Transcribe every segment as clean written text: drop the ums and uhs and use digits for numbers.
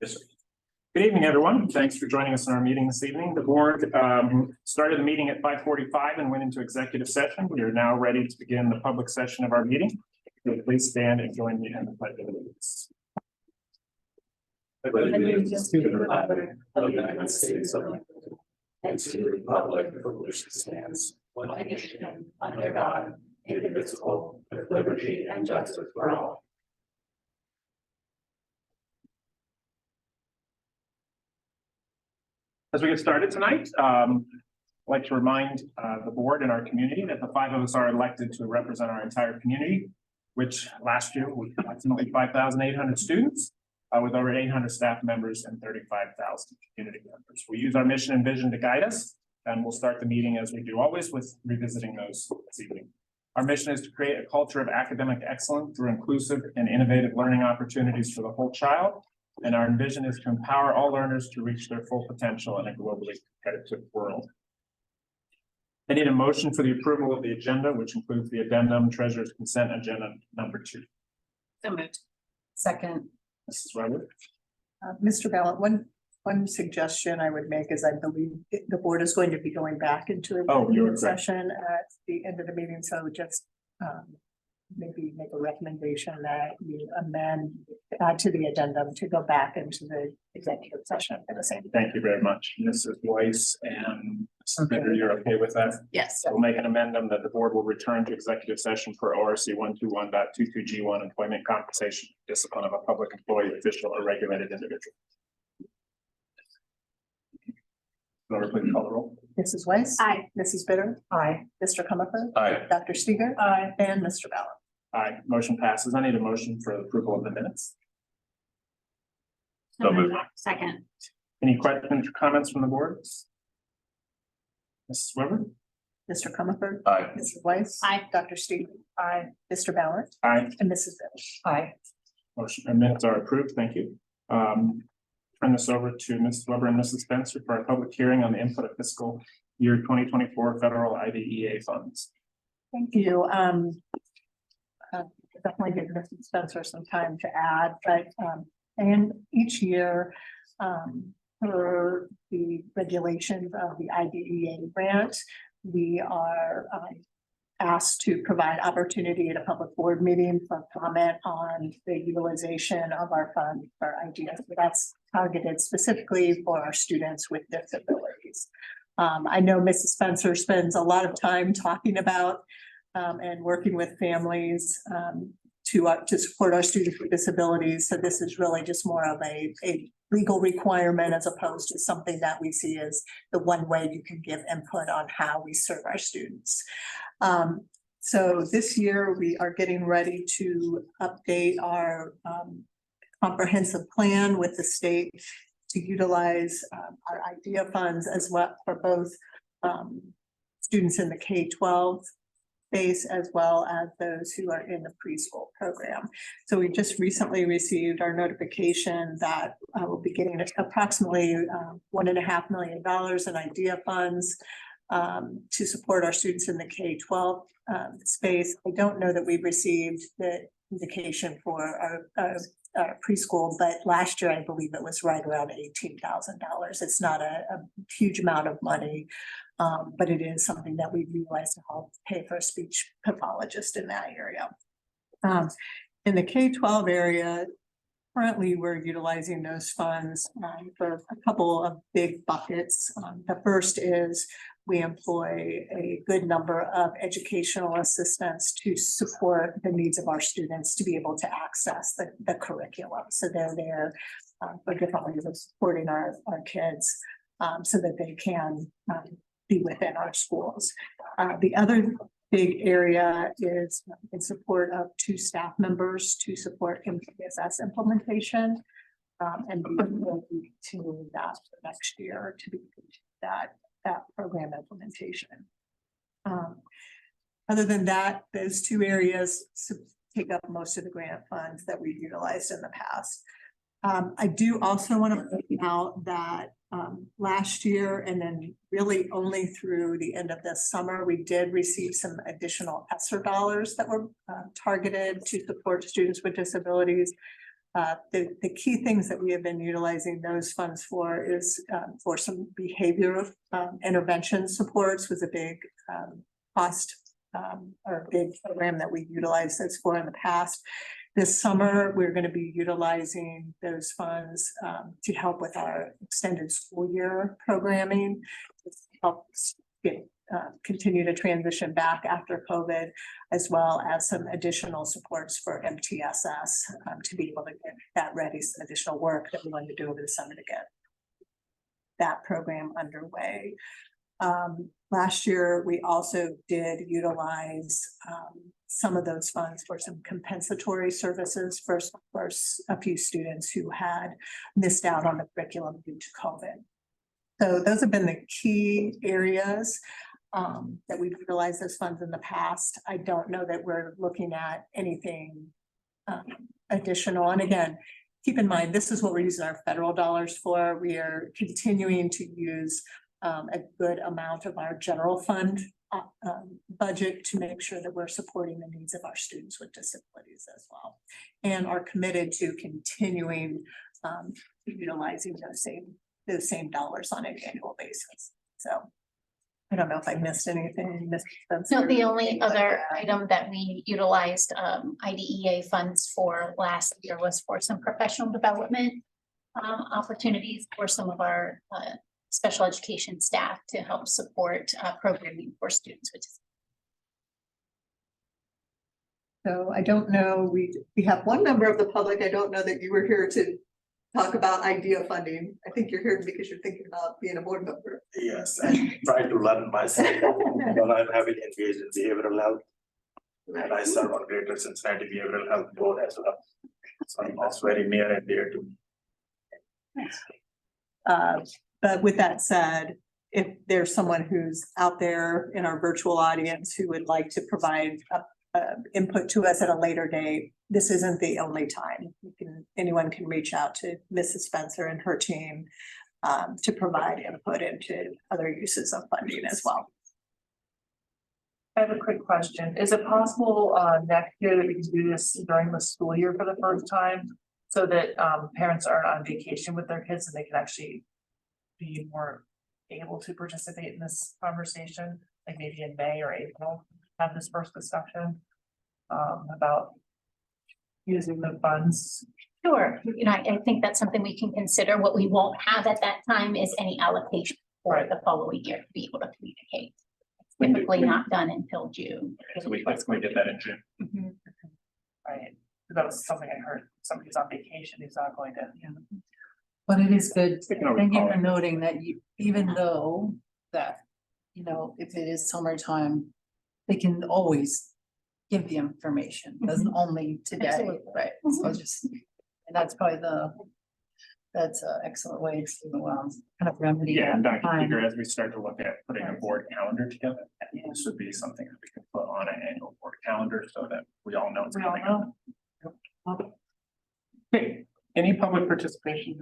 Yes, sir. Good evening, everyone. Thanks for joining us in our meeting this evening. The board started the meeting at 5:45 and went into executive session. We are now ready to begin the public session of our meeting. So please stand and join me in the pledge of allegiance. Allegiance to the Republic of the United States of America and to the republic for which it stands, one nation under God, indivisible, with liberty and justice for all. As we get started tonight, I'd like to remind the board and our community that the five of us are elected to represent our entire community, which last year was approximately 5,800 students with over 800 staff members and 35,000 community members. We use our mission and vision to guide us, and we'll start the meeting as we do always with revisiting those this evening. Our mission is to create a culture of academic excellence through inclusive and innovative learning opportunities for the whole child. And our vision is to empower all learners to reach their full potential in a globally competitive world. I need a motion for the approval of the agenda, which includes the addendum, treasurer's consent agenda number 2. So moved. Second. Mrs. Weber. Mr. Ballot, one suggestion I would make is I believe the board is going to be going back into a session at the end of the meeting. So just maybe make a recommendation that you add to the addendum to go back into the executive session for the same. Thank you very much. Mrs. Weiss and Mrs. Bitter, you're okay with that? Yes. We'll make an amendment that the board will return to executive session for ORC 121.22G1 employment compensation discipline of a public employee, official, or regulated individual. Laura, please call the roll. Mrs. Weiss. Aye. Mrs. Bitter. Aye. Mr. Comerford. Aye. Dr. Steger. Aye. And Mr. Ballot. Aye. Motion passes. I need a motion for the approval of the minutes. So moved. Second. Any questions or comments from the board? Mrs. Weber. Mr. Comerford. Aye. Mrs. Weiss. Aye. Dr. Steger. Aye. Mr. Ballot. Aye. And Mrs. Bitter. Aye. Motion and minutes are approved. Thank you. Turn this over to Mrs. Weber and Mrs. Spencer for our public hearing on the input of fiscal year 2024 federal IDEA funds. Thank you. Definitely give Mrs. Spencer some time to add, but and each year for the regulations of the IDEA grant, we are asked to provide opportunity at a public board meeting for comment on the utilization of our fund for IDEA. So that's targeted specifically for our students with disabilities. I know Mrs. Spencer spends a lot of time talking about and working with families to support our students with disabilities. So this is really just more of a legal requirement as opposed to something that we see as the one way you can give input on how we serve our students. So this year we are getting ready to update our comprehensive plan with the state to utilize our IDEA funds as well for both students in the K-12 space as well as those who are in the preschool program. So we just recently received our notification that we'll be getting approximately $1.5 million in IDEA funds to support our students in the K-12 space. I don't know that we've received the indication for our preschool, but last year I believe it was right around $18,000. It's not a huge amount of money, but it is something that we've utilized to help pay for a speech pathologist in that area. In the K-12 area, currently we're utilizing those funds for a couple of big buckets. The first is we employ a good number of educational assistants to support the needs of our students to be able to access the curriculum. So they're there for different ways of supporting our kids so that they can be within our schools. The other big area is in support of 2 staff members to support MPSS implementation. And we will be continuing that for next year to be that program implementation. Other than that, those 2 areas take up most of the grant funds that we've utilized in the past. I do also want to point out that last year, and then really only through the end of this summer, we did receive some additional ESSER dollars that were targeted to support students with disabilities. The key things that we have been utilizing those funds for is for some behavioral intervention supports was a big cost or big program that we utilized this for in the past. This summer, we're going to be utilizing those funds to help with our extended school year programming, to help get continue to transition back after COVID, as well as some additional supports for MTSS to be able to get that ready, some additional work that we want to do over the summer to get that program underway. Last year, we also did utilize some of those funds for some compensatory services for a few students who had missed out on the curriculum due to COVID. So those have been the key areas that we've utilized those funds in the past. I don't know that we're looking at anything additional. And again, keep in mind, this is what we're using our federal dollars for. We are continuing to use a good amount of our general fund budget to make sure that we're supporting the needs of our students with disabilities as well, and are committed to continuing utilizing those same dollars on an annual basis. So I don't know if I missed anything. So the only other item that we utilized IDEA funds for last year was for some professional development opportunities for some of our special education staff to help support programming for students, which is. So I don't know, we have one member of the public. I don't know that you were here to talk about IDEA funding. I think you're here because you're thinking about being a board member. Yes, I try to learn myself, but I'm having engaged in behavioral health. And I serve on Greater Cincinnati Behavioral Health Board as well. So it's very near and dear to me. But with that said, if there's someone who's out there in our virtual audience who would like to provide input to us at a later date, this isn't the only time. Anyone can reach out to Mrs. Spencer and her team to provide input into other uses of funding as well. I have a quick question. Is it possible next year that we can do this during the school year for the first time? So that parents aren't on vacation with their kids and they can actually be more able to participate in this conversation, like maybe in May or April, have this first discussion about using the funds. Sure, I think that's something we can consider. What we won't have at that time is any allocation for the following year to be able to communicate. It's typically not done until June. So we get that in June. Mm-hmm. Right, that was something I heard. Somebody's on vacation, he's not going to. But it is good. Speaking of Thank you for recalling. noting that even though that, if it is summertime, they can always give the information, doesn't only today, Absolutely. right? So and that's probably that's an excellent way to kind of remedy. Yeah, and that Dr. time. Krieger, as we start to look at putting a board calendar together, this would be something that we can put on an annual board calendar so that we all know it's We all coming up. Okay, any public participation?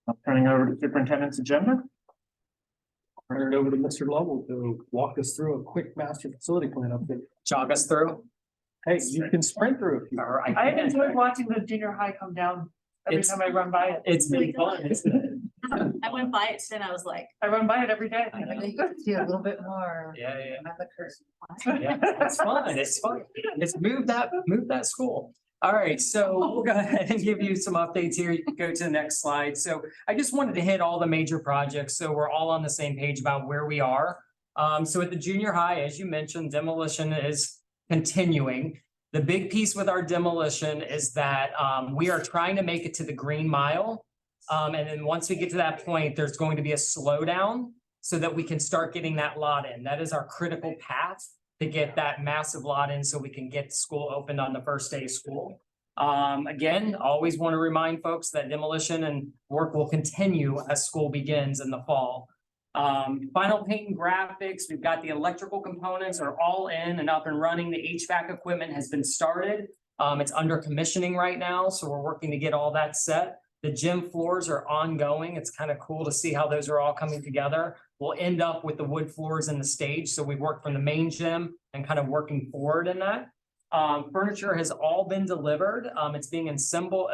I'm turning over to superintendent's agenda. Turn it over to Mr. Lovell to walk us through a quick master facility plan update. Jog us through. Hey, you can sprint through if you. All right. I enjoyed watching the junior high come down every It's- time I run by it. It's been fun, isn't it? I went by it and I was like, I run by it every day. I think you could see a little bit more. Yeah, yeah. At the curse. Yeah, it's fun. It's fun. It's move that school. All right, so we'll go ahead and give you some updates here. You can go to the next slide. So I just wanted to hit all the major projects, so we're all on the same page about where we are. So at the junior high, as you mentioned, demolition is continuing. The big piece with our demolition is that we are trying to make it to the Green Mile. And then once we get to that point, there's going to be a slowdown so that we can start getting that lot in. That is our critical path to get that massive lot in so we can get the school opened on the first day of school. Again, always want to remind folks that demolition and work will continue as school begins in the fall. Final paint and graphics, we've got the electrical components are all in and up and running. The HVAC equipment has been started. It's under commissioning right now, so we're working to get all that set. The gym floors are ongoing. It's kind of cool to see how those are all coming together. We'll end up with the wood floors in the stage. So we work from the main gym and kind of working forward in that. Furniture has all been delivered. It's being assembled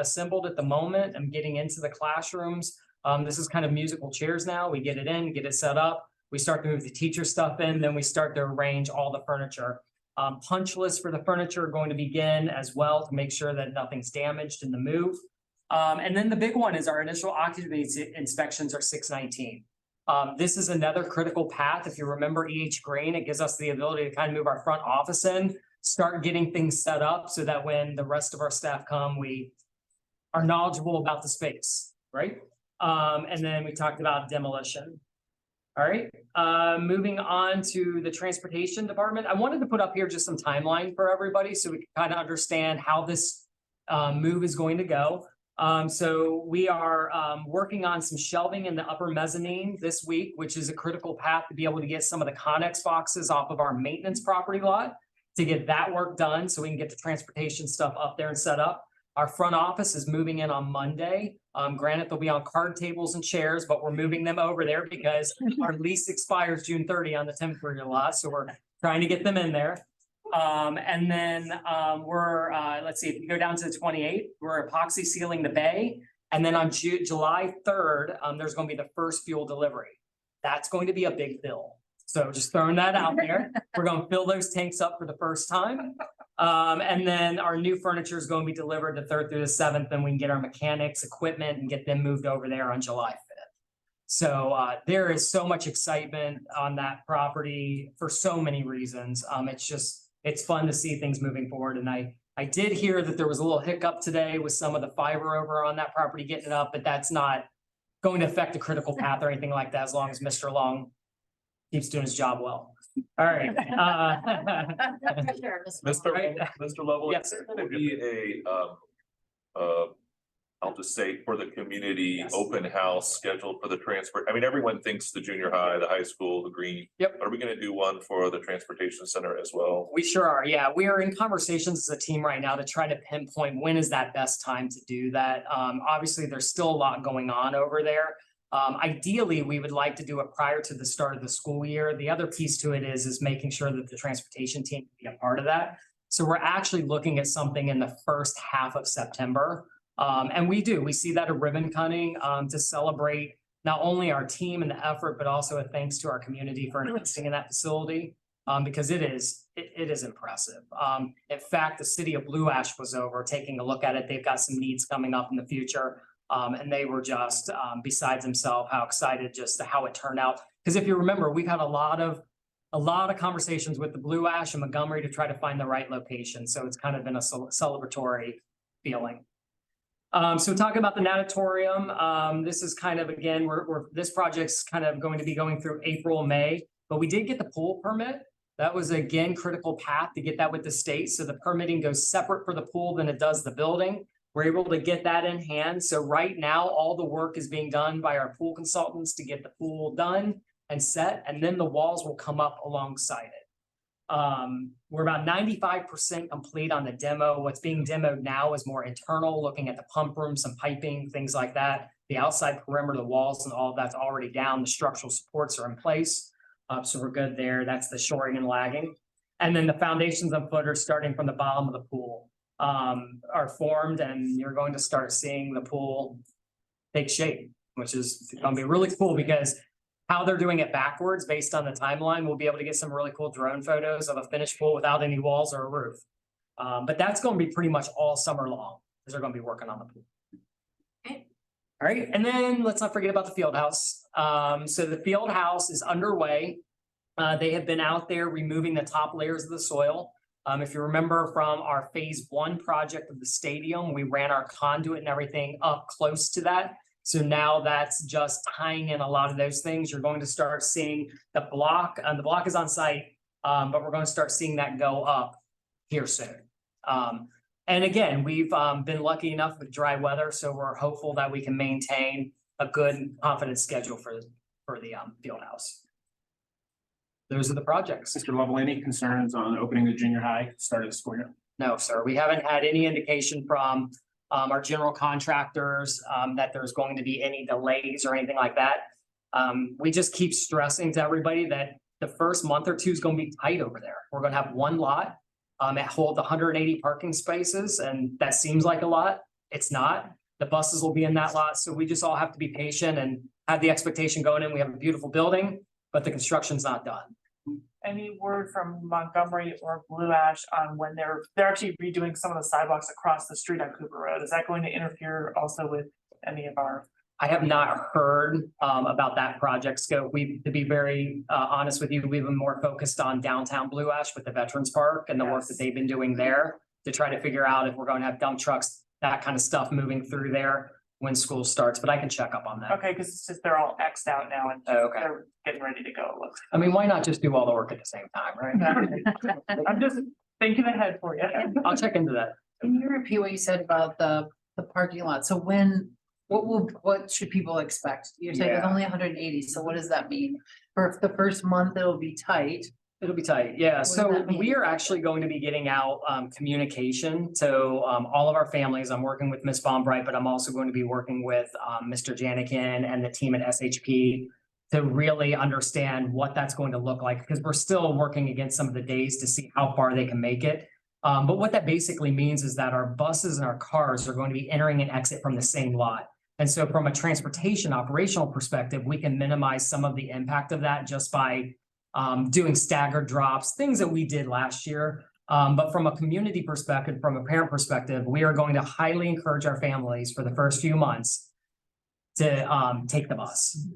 at the moment. I'm getting into the classrooms. This is kind of musical chairs now. We get it in, get it set up. We start to move the teacher stuff in, then we start to arrange all the furniture. Punch lists for the furniture are going to begin as well to make sure that nothing's damaged in the move. And then the big one is our initial occupancy inspections are 619. This is another critical path. If you remember EH Green, it gives us the ability to kind of move our front office in, start getting things set up so that when the rest of our staff come, we are knowledgeable about the space, right? And then we talked about demolition. All right, moving on to the transportation department. I wanted to put up here just some timeline for everybody so we can kind of understand how this move is going to go. So we are working on some shelving in the upper mezzanine this week, which is a critical path to be able to get some of the Connex boxes off of our maintenance property lot to get that work done so we can get the transportation stuff up there and set up. Our front office is moving in on Monday. Granted, they'll be on card tables and chairs, but we're moving them over there because our lease expires June 30 on the temporary lot. So we're trying to get them in there. And then let's see, if you go down to the 28th, we're epoxy sealing the bay. And then on July 3rd, there's going to be the first fuel delivery. That's going to be a big bill. So just throwing that out there. We're going to fill those tanks up for the first time. And then our new furniture is going to be delivered the 3rd through the 7th, and we can get our mechanics, equipment, and get them moved over there on July 5th. So there is so much excitement on that property for so many reasons. It's fun to see things moving forward. And I did hear that there was a little hiccup today with some of the fiber over on that property getting it up, but that's not going to affect the critical path or anything like that, as long as Mr. Long keeps doing his job well. All right. Mr. Lovell, Yes. is there gonna be I'll just say for the community Yes. open house scheduled for the transfer? I mean, everyone thinks the junior high, the high school, the green. Yep. Are we gonna do one for the transportation center as well? We sure are. Yeah, we are in conversations as a team right now to try to pinpoint when is that best time to do that. Obviously, there's still a lot going on over there. Ideally, we would like to do it prior to the start of the school year. The other piece to it is making sure that the transportation team can be a part of that. So we're actually looking at something in the first half of September. And we see that a ribbon cutting to celebrate not only our team and the effort, but also a thanks to our community for investing in that facility. Because it is impressive. In fact, the city of Blue Ash was over taking a look at it. They've got some needs coming up in the future. And they were just besides themselves how excited just how it turned out. Because if you remember, we've had a lot of conversations with the Blue Ash and Montgomery to try to find the right location. So it's kind of been a celebratory feeling. So talking about the natatorium, this is kind of, again, this project's kind of going to be going through April, May, but we did get the pool permit. That was, again, critical path to get that with the state. So the permitting goes separate for the pool than it does the building. We're able to get that in hand. So right now, all the work is being done by our pool consultants to get the pool done and set, and then the walls will come up alongside it. We're about 95% complete on the demo. What's being demoed now is more internal, looking at the pump room, some piping, things like that. The outside perimeter, the walls and all of that's already down. The structural supports are in place. So we're good there. That's the shoring and lagging. And then the foundations and footers starting from the bottom of the pool are formed, and you're going to start seeing the pool take shape, which is going to be really cool because how they're doing it backwards based on the timeline, we'll be able to get some really cool drone photos of a finished pool without any walls or a roof. But that's going to be pretty much all summer long because they're going to be working on the pool. Okay. All right, and then let's not forget about the field house. So the field house is underway. They have been out there removing the top layers of the soil. If you remember from our phase 1 project of the stadium, we ran our conduit and everything up close to that. So now that's just tying in a lot of those things. You're going to start seeing the block, and the block is on site, but we're going to start seeing that go up here soon. And again, we've been lucky enough with dry weather, so we're hopeful that we can maintain a good and confident schedule for the field house. Those are the projects. Mr. Lovell, any concerns on opening the junior high start of the school year? No, sir. We haven't had any indication from our general contractors that there's going to be any delays or anything like that. We just keep stressing to everybody that the first month or two is going to be tight over there. We're going to have one lot. It holds 180 parking spaces, and that seems like a lot. It's not. The buses will be in that lot, so we just all have to be patient and have the expectation going in. We have a beautiful building, but the construction's not done. Any word from Montgomery or Blue Ash on when they're actually redoing some of the sidewalks across the street on Cooper Road? Is that going to interfere also with any of our? I have not heard about that project scope. To be very honest with you, we've been more focused on downtown Blue Ash with the Veterans Park and the work that they've been doing there to try to figure out if we're going to have dump trucks, that kind of stuff moving through there when school starts, but I can check up on that. Okay, because it's just they're all X'd out now and Okay. they're getting ready to go. It looks. I mean, why not just do all the work at the same time, right? I'm just thinking ahead for you. I'll check into that. Can you repeat what you said about the parking lot? So what should people expect? You're saying it's Yeah. only 180, so what does that mean? For the first month, it'll be tight. It'll be tight, yeah. does So that mean? we are actually going to be getting out communication to all of our families. I'm working with Ms. Bombright, but I'm also going to be working with Mr. Janikin and the team at SHP to really understand what that's going to look like, because we're still working against some of the days to see how far they can make it. But what that basically means is that our buses and our cars are going to be entering and exit from the same lot. And so from a transportation operational perspective, we can minimize some of the impact of that just by doing staggered drops, things that we did last year. But from a community perspective, from a parent perspective, we are going to highly encourage our families for the first few months to take the bus.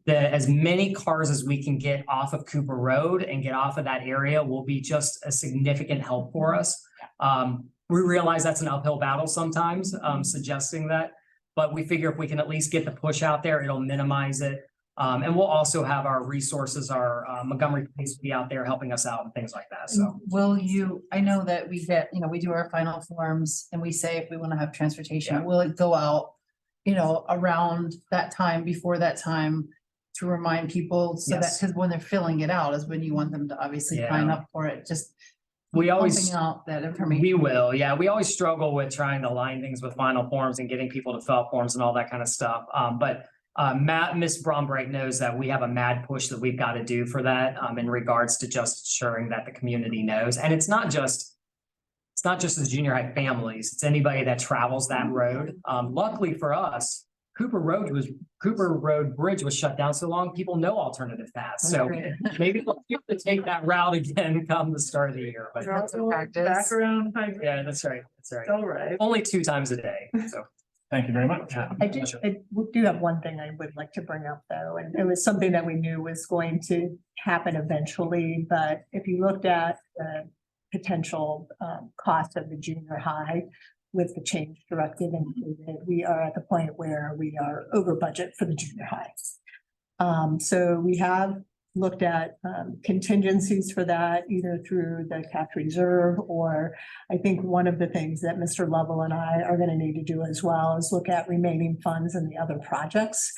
As many cars as we can get off of Cooper Road and get off of that area will be just a significant help for us. We realize that's an uphill battle sometimes, suggesting that, but we figure if we can at least get the push out there, it'll minimize it. And we'll also have our resources, our Montgomery Police will be out there helping us out and things like that, so. Will you, I know that we get, we do our final forms and we say if we want to have transportation, Yeah. will it go out, around that time, before that time to remind people so that, Yes. because when they're filling it out is when you want them to obviously Yeah. sign up for it, just We always, pumping out that information. we will, yeah, we always struggle with trying to line things with final forms and getting people to fill out forms and all that kind of stuff. But Miss Brombright knows that we have a mad push that we've got to do for that in regards to just ensuring that the community knows. And it's not just the junior high families, it's anybody that travels that road. Luckily for us, Cooper Road Bridge was shut down so long, people know alternative paths. So maybe we'll have to take that route again come the start of the year, but That's a practice. Background. yeah, that's right, that's right. All right. Only 2 times a day, so. Thank you very much. I do have one thing I would like to bring up though, and it was something that we knew was going to happen eventually, but if you looked at the potential cost of the junior high with the change directive included, we are at the point where we are over budget for the junior high. So we have looked at contingencies for that, either through the cash reserve, or I think one of the things that Mr. Lovell and I are going to need to do as well is look at remaining funds in the other projects.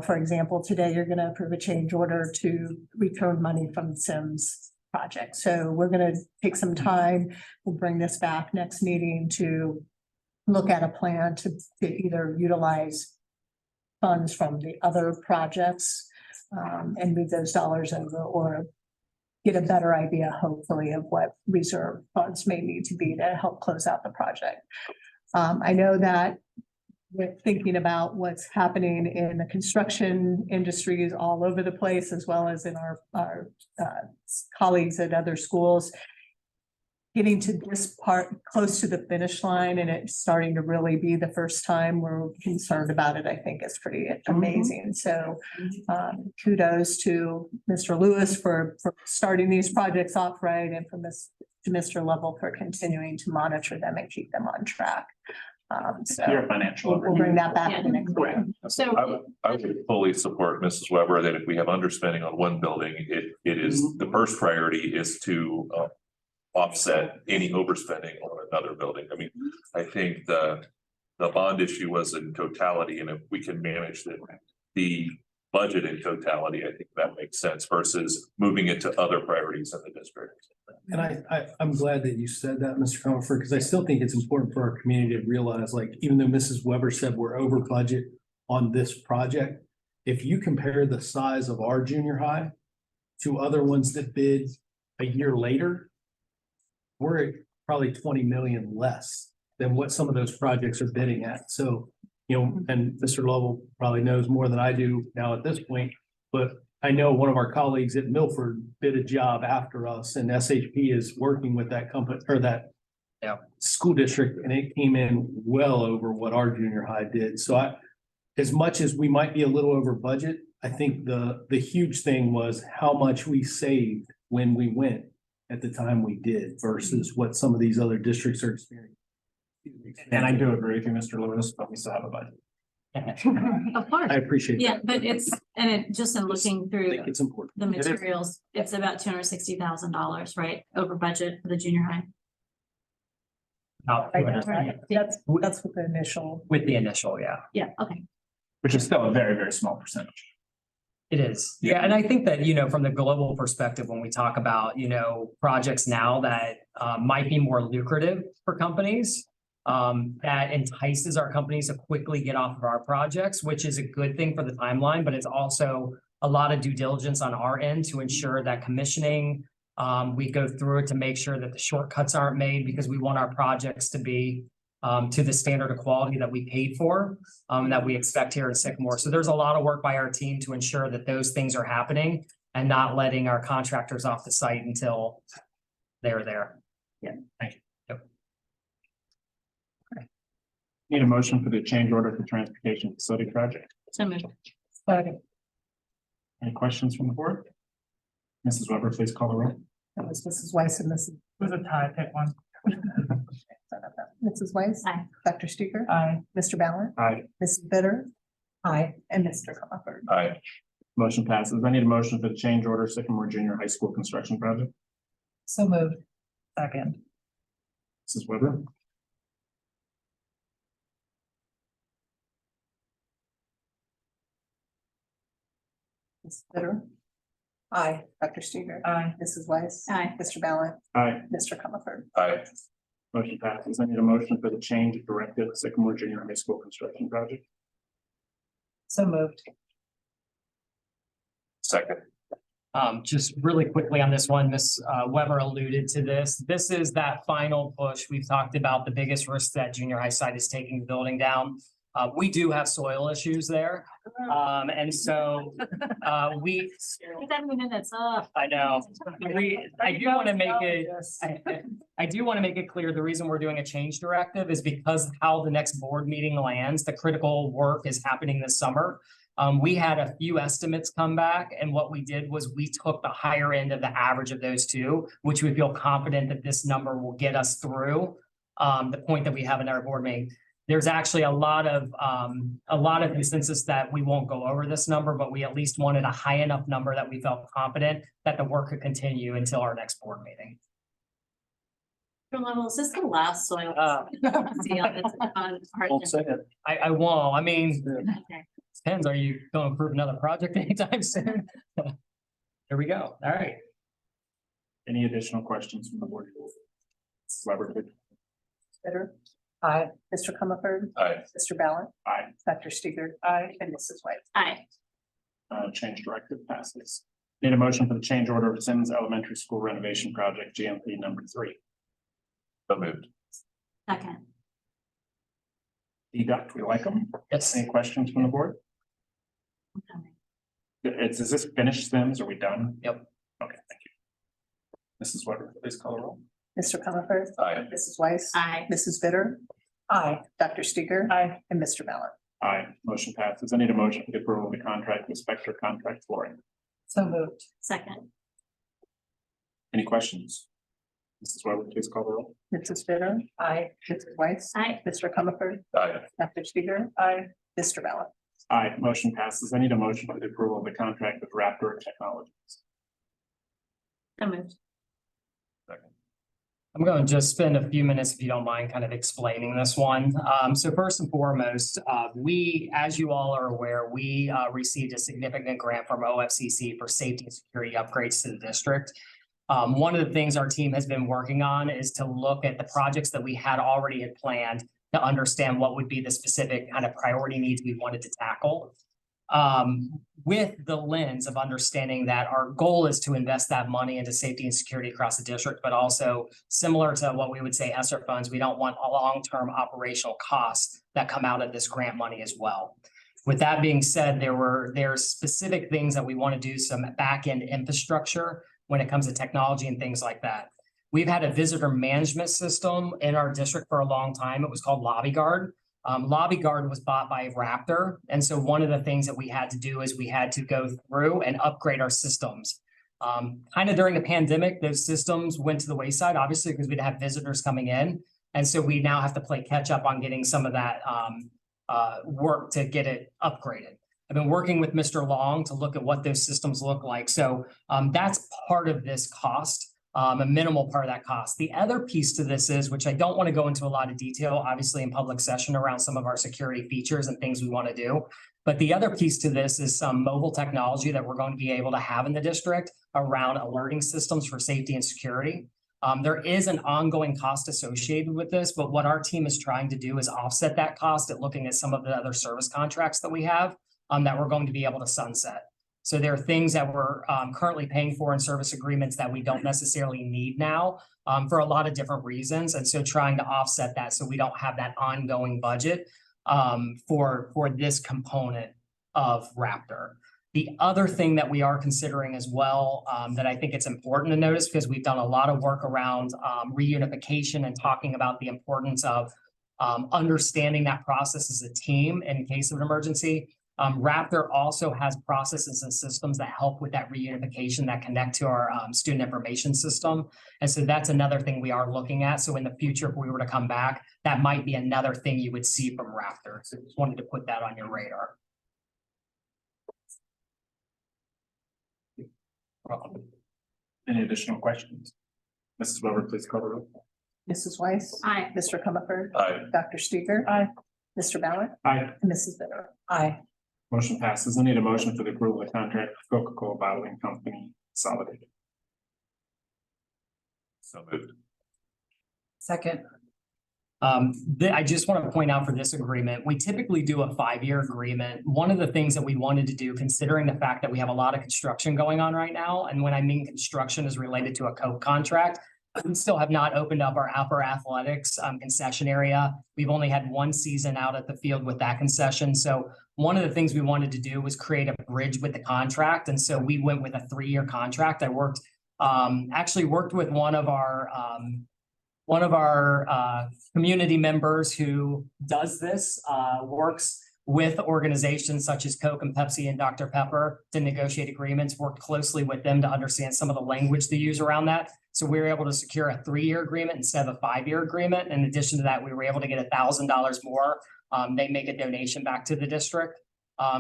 For example, today you're going to approve a change order to return money from Sims project. So we're going to take some time. We'll bring this back next meeting to look at a plan to either utilize funds from the other projects and move those dollars over, or get a better idea, hopefully, of what reserve funds may need to be to help close out the project. I know that we're thinking about what's happening in the construction industries all over the place, as well as in our colleagues at other schools. Getting to this part close to the finish line and it's starting to really be the first time we're concerned about it, I think is pretty amazing. So kudos to Mr. Lewis for starting these projects off right, and to Mr. Lovell for continuing to monitor them and keep them on track. So Your financial. we'll bring that back in the next meeting. So I would fully support Mrs. Weber that if we have underspending on one building, it is, the first priority is to offset any overspending on another building. I mean, I think the bond issue was in totality, and if we can manage the budget in totality, I think that makes sense versus moving it to other priorities in the district. And I'm glad that you said that, Mr. Comerford, because I still think it's important for our community to realize, like, even though Mrs. Weber said we're over budget on this project, if you compare the size of our junior high to other ones that bid a year later, we're at probably 20 million less than what some of those projects are bidding at. So, you know, and Mr. Lovell probably knows more than I do now at this point, but I know one of our colleagues at Milford bid a job after us, and SHP is working with that company or that school district, and it came in well over what our junior high did. So as much as we might be a little over budget, I think the huge thing was how much we saved when we went at the time we did versus what some of these other districts are experiencing. And I do agree with you, Mr. Lewis, but we still have a budget. Of course, I appreciate yeah, that. but it's, and it, just in looking I through think it's important. the It is. materials, it's about $260,000, right, over budget for the junior high. That's with the initial. With the initial, yeah. Yeah, okay. Which is still a very, very small percentage. It is. Yeah, and I think that, you know, from the global perspective, when we talk about, you know, projects now that might be more lucrative for companies, that entices our companies to quickly get off of our projects, which is a good thing for the timeline, but it's also a lot of due diligence on our end to ensure that commissioning, we go through it to make sure that the shortcuts aren't made, because we want our projects to be to the standard of quality that we paid for, that we expect here in Sycamore. So there's a lot of work by our team to ensure that those things are happening and not letting our contractors off the site until they're there. Need a motion for the change order for transportation facility project. So moved. Any questions from the board? Mrs. Weber, please call the roll. That was Mrs. Weiss and Mrs. Was a tie, pick one. Mrs. Weiss. Aye. Dr. Stuker. Aye. Mr. Ballard. Aye. Mrs. Bitter. Aye. And Mr. Comer. Aye. Motion passes. I need a motion for the change order Sycamore Junior High School construction project. So moved. Second. Mrs. Weber. Mrs. Bitter. Aye. Dr. Stuker. Aye. Mrs. Weiss. Aye. Mr. Ballard. Aye. Mr. Comer. Aye. Motion passes. I need a motion for the change directive Sycamore Junior High School construction project. So moved. Second. Just really quickly on this one, Ms. Weber alluded to this. This is that final push. We've talked about the biggest risk that junior high site is taking the building down. We do have soil issues there. And so, we, Get that minutes up. I know, I do want to make it, I do want to make it clear, the reason we're doing a change directive is because how the next board meeting lands, the critical work is happening this summer. We had a few estimates come back, and what we did was we took the higher end of the average of those two, which we feel confident that this number will get us through the point that we have in our board meeting. There's actually a lot of consensus that we won't go over this number, but we at least wanted a high enough number that we felt confident that the work could continue until our next board meeting. Level, is this the last soil? See, it's on our Won't say it. I won't, I mean, Okay. depends, are you going to approve another project anytime soon? Here we go, all right. Any additional questions from the board? Mrs. Weber, please. Bitter. Aye. Mr. Comer. Aye. Mr. Ballard. Aye. Dr. Stuker. Aye. And Mrs. Weiss. Aye. Change directive passes. Need a motion for the change order of Sims Elementary School renovation project, GMP number 3. So moved. Second. Deduct, we like them. Yes. Any questions from the board? Is this finished Sims? Are we done? Yep. Okay, thank you. Mrs. Weber, please call the roll. Mr. Comer. Aye. Mrs. Weiss. Aye. Mrs. Bitter. Aye. Dr. Stuker. Aye. And Mr. Ballard. Aye, motion passes. I need a motion for the approval of the contract with Spectre Contract Flooring. So moved. Second. Any questions? Mrs. Weber, please call the roll. Mrs. Bitter. Aye. Mrs. Weiss. Aye. Mr. Comer. Aye. Dr. Stuker. Aye. Mr. Ballard. Aye, motion passes. I need a motion for the approval of the contract with Raptor Technologies. So moved. I'm going to just spend a few minutes, if you don't mind, kind of explaining this one. So first and foremost, we, as you all are aware, we received a significant grant from OFCC for safety and security upgrades to the district. One of the things our team has been working on is to look at the projects that we had already planned to understand what would be the specific kind of priority needs we wanted to tackle. with the lens of understanding that our goal is to invest that money into safety and security across the district, but also similar to what we would say ESSER funds, we don't want a long-term operational costs that come out of this grant money as well. With that being said, there's specific things that we want to do, some back-end infrastructure when it comes to technology and things like that. We've had a visitor management system in our district for a long time. It was called LobbyGuard. LobbyGuard was bought by Raptor. And so one of the things that we had to do is we had to go through and upgrade our systems. Kind of during the pandemic, those systems went to the wayside, obviously, because we'd have visitors coming in. And so we now have to play catch up on getting some of that work to get it upgraded. I've been working with Mr. Long to look at what those systems look like. So that's part of this cost. A minimal part of that cost. The other piece to this is, which I don't want to go into a lot of detail, obviously in public session around some of our security features and things we want to do. But the other piece to this is some mobile technology that we're going to be able to have in the district around alerting systems for safety and security. There is an ongoing cost associated with this, but what our team is trying to do is offset that cost at looking at some of the other service contracts that we have that we're going to be able to sunset. So there are things that we're currently paying for in service agreements that we don't necessarily need now for a lot of different reasons. And so trying to offset that so we don't have that ongoing budget for this component of Raptor. The other thing that we are considering as well that I think it's important to notice, because we've done a lot of work around reunification and talking about the importance of understanding that process as a team in case of an emergency. Raptor also has processes and systems that help with that reunification that connect to our student information system. And so that's another thing we are looking at. So in the future, if we were to come back, that might be another thing you would see from Raptor. So just wanted to put that on your radar. Any additional questions? Mrs. Weber, please call the roll. Mrs. Weiss. Aye. Mr. Comer. Aye. Dr. Stuger. Aye. Mr. Ballard. Aye. And Mrs. Bitter. Aye. Motion passes. I need a motion for the approval of the contract with Coca-Cola Bottling Company Consolidated. So moved. Second. I just want to point out for this agreement, we typically do a 5-year agreement. One of the things that we wanted to do, considering the fact that we have a lot of construction going on right now, and when I mean construction is related to a Coke contract, we still have not opened up our upper athletics concession area. We've only had one season out at the field with that concession. So one of the things we wanted to do was create a bridge with the contract. And so we went with a 3-year contract. I actually worked with one of our community members who does this, works with organizations such as Coke and Pepsi and Dr. Pepper to negotiate agreements, worked closely with them to understand some of the language they use around that. So we were able to secure a 3-year agreement instead of a 5-year agreement. In addition to that, we were able to get $1,000 more. They make a donation back to the district.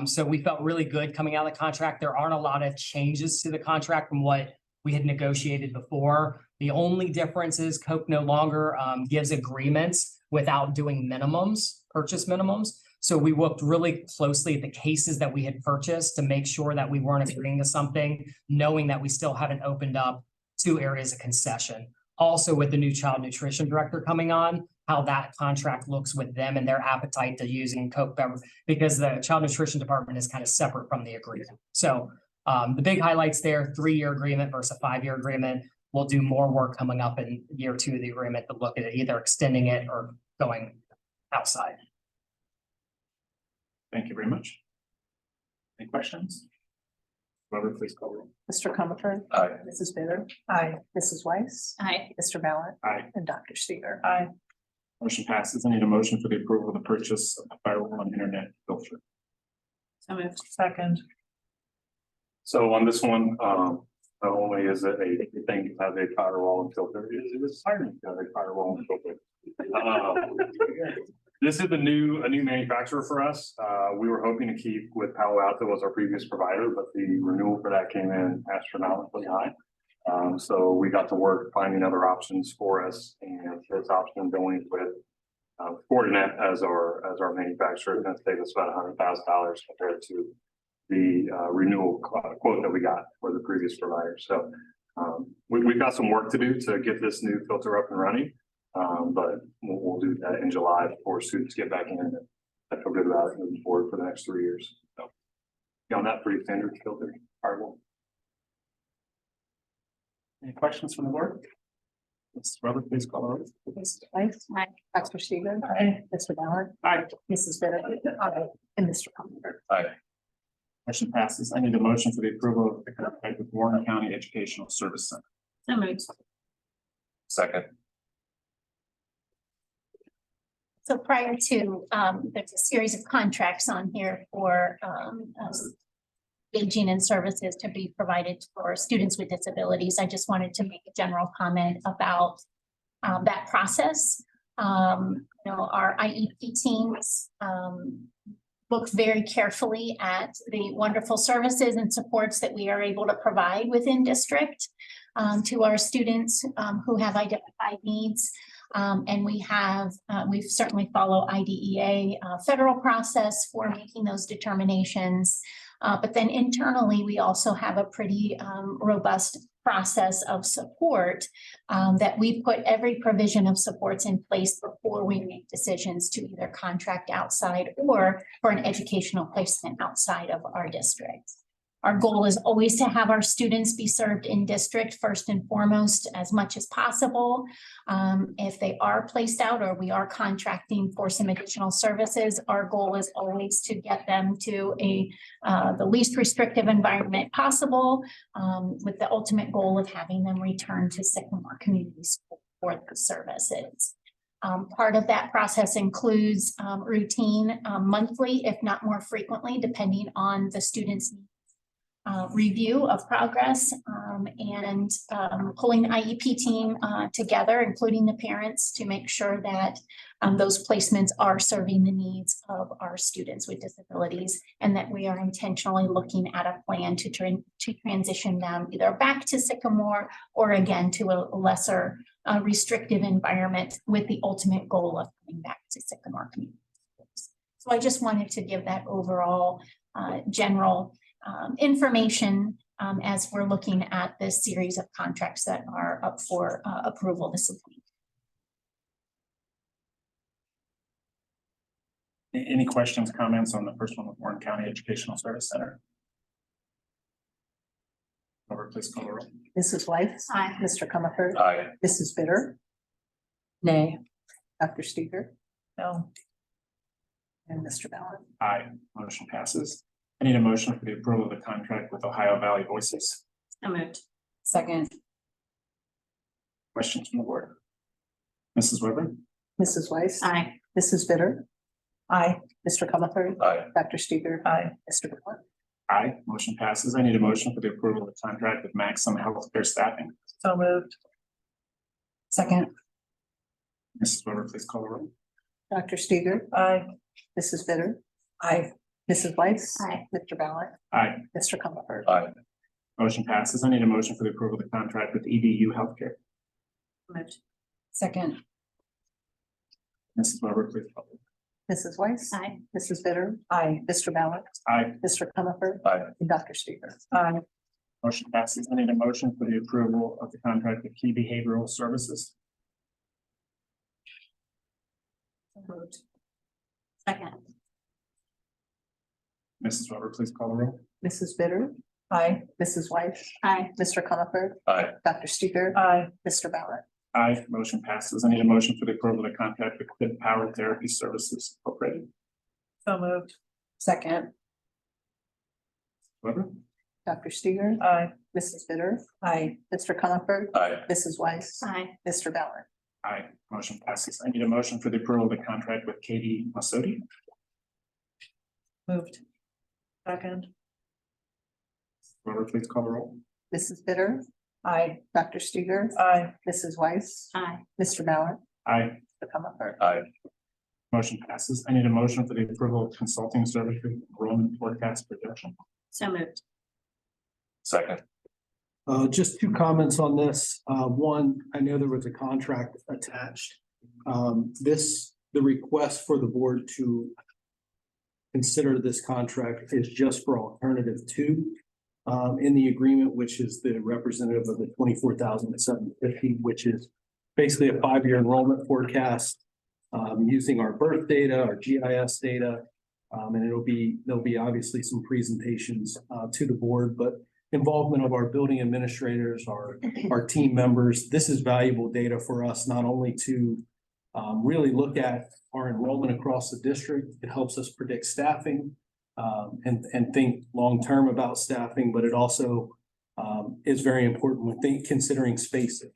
So we felt really good coming out of the contract. There aren't a lot of changes to the contract from what we had negotiated before. The only difference is Coke no longer gives agreements without doing minimums, purchase minimums. So we looked really closely at the cases that we had purchased to make sure that we weren't agreeing to something, knowing that we still haven't opened up 2 areas of concession. Also with the new child nutrition director coming on, how that contract looks with them and their appetite to using Coke beverage, because the child nutrition department is kind of separate from the agreement. So the big highlights there, 3-year agreement versus a 5-year agreement. We'll do more work coming up in year 2 of the agreement to look at it, either extending it or going outside. Thank you very much. Any questions? Weber, please call the roll. Mr. Comer. Aye. Mrs. Bitter. Aye. Mrs. Weiss. Aye. Mr. Ballard. Aye. And Dr. Stuger. Aye. Motion passes. I need a motion for the approval of the purchase of the firewall and internet filter. So moved. Second. So on this one, not only is it a thing to have a firewall and filter, it is hiring to have a firewall and filter. This is a new manufacturer for us. We were hoping to keep with Palo Alto as our previous provider, but the renewal for that came in astronomically high. So we got to work finding other options for us, and this option going with Fortinet as our manufacturer is going to save us about $100,000 compared to the renewal quote that we got for the previous provider. So we've got some work to do to get this new filter up and running. But we'll do that in July before students get back in. I feel good about it moving forward for the next 3 years. So. Beyond that, pretty standard filter, hardware. Any questions from the board? Mrs. Weber, please call the roll. Mrs. Weiss. Aye. Dr. Seager. Mr. Ballard. Aye. Mrs. Bitter. And Mr. Comer. Motion passes. I need a motion for the approval of the contract with Warren County Educational Service Center. So moved. Second. So prior to, there's a series of contracts on here for, aging and services to be provided for students with disabilities. I just wanted to make a general comment about, that process. Our IEP teams, look very carefully at the wonderful services and supports that we are able to provide within district, to our students, who have identified needs. And we've certainly followed IDEA, federal process for making those determinations. But then internally, we also have a pretty robust process of support that we put every provision of supports in place before we make decisions to either contract outside or for an educational placement outside of our district. Our goal is always to have our students be served in district first and foremost as much as possible. If they are placed out or we are contracting for some additional services, our goal is always to get them to the least restrictive environment possible, with the ultimate goal of having them return to Sycamore Community School for the services. Part of that process includes routine monthly, if not more frequently, depending on the student's needs. Review of progress and pulling the IEP team together, including the parents, to make sure that those placements are serving the needs of our students with disabilities, and that we are intentionally looking at a plan to transition them either back to Sycamore or again to a lesser restrictive environment, with the ultimate goal of coming back to Sycamore Community Schools. So I just wanted to give that overall general information as we're looking at this series of contracts that are up for approval this week. Any questions, comments on the first one with Warren County Educational Service Center? Over, please call the roll. Mrs. Weiss. Aye. Mr. Comer. Aye. Mrs. Bitter. Nay. Dr. Seager. No. And Mr. Ballard. Aye. Motion passes. I need a motion for the approval of the contract with Ohio Valley Voices. So moved. Second. Questions from the board? Mrs. Weber? Mrs. Weiss. Aye. Mrs. Bitter. Aye. Mr. Comer. Aye. Dr. Seager. Aye. Mr. Ballard. Aye. Motion passes. I need a motion for the approval of the contract with Maxim Healthcare Staffing. So moved. Second. Mrs. Weber, please call the roll. Dr. Seager. Aye. Mrs. Bitter. Aye. Mrs. Weiss. Aye. Mr. Ballard. Aye. Mr. Comer. Aye. Motion passes. I need a motion for the approval of the contract with EDU Healthcare. Moved. Second. Mrs. Weber, please call the roll. Mrs. Weiss. Aye. Mrs. Bitter. Aye. Mr. Ballard. Aye. Mr. Comer. Aye. And Dr. Seager. Aye. Motion passes. I need a motion for the approval of the contract with Key Behavioral Services. Moved. Second. Mrs. Weber, please call the roll. Mrs. Bitter. Aye. Mrs. Weiss. Aye. Mr. Comer. Aye. Dr. Seager. Aye. Mr. Ballard. Aye. Motion passes. I need a motion for the approval of the contract with Good Power Therapy Services Incorporated. So moved. Second. Weber? Dr. Seager. Aye. Mrs. Bitter. Aye. Mr. Comer. Aye. Mrs. Weiss. Aye. Mr. Ballard. Aye. Motion passes. I need a motion for the approval of the contract with Katie Masodi. Moved. Second. Weber, please call the roll. Mrs. Bitter. Aye. Dr. Seager. Aye. Mrs. Weiss. Aye. Mr. Ballard. Aye. Mr. Comer. Aye. Motion passes. I need a motion for the approval of consulting services enrollment forecast projection. So moved. Second. Just two comments on this. One, I know there was a contract attached. The request for the board to consider this contract is just for alternative two. In the agreement, which is the representative of the 24,750, which is basically a 5-year enrollment forecast. Using our birth data, our GIS data, And there'll be obviously some presentations to the board, but involvement of our building administrators, our team members. This is valuable data for us, not only to really look at our enrollment across the district. It helps us predict staffing and think long-term about staffing, but it also is very important when considering space issues.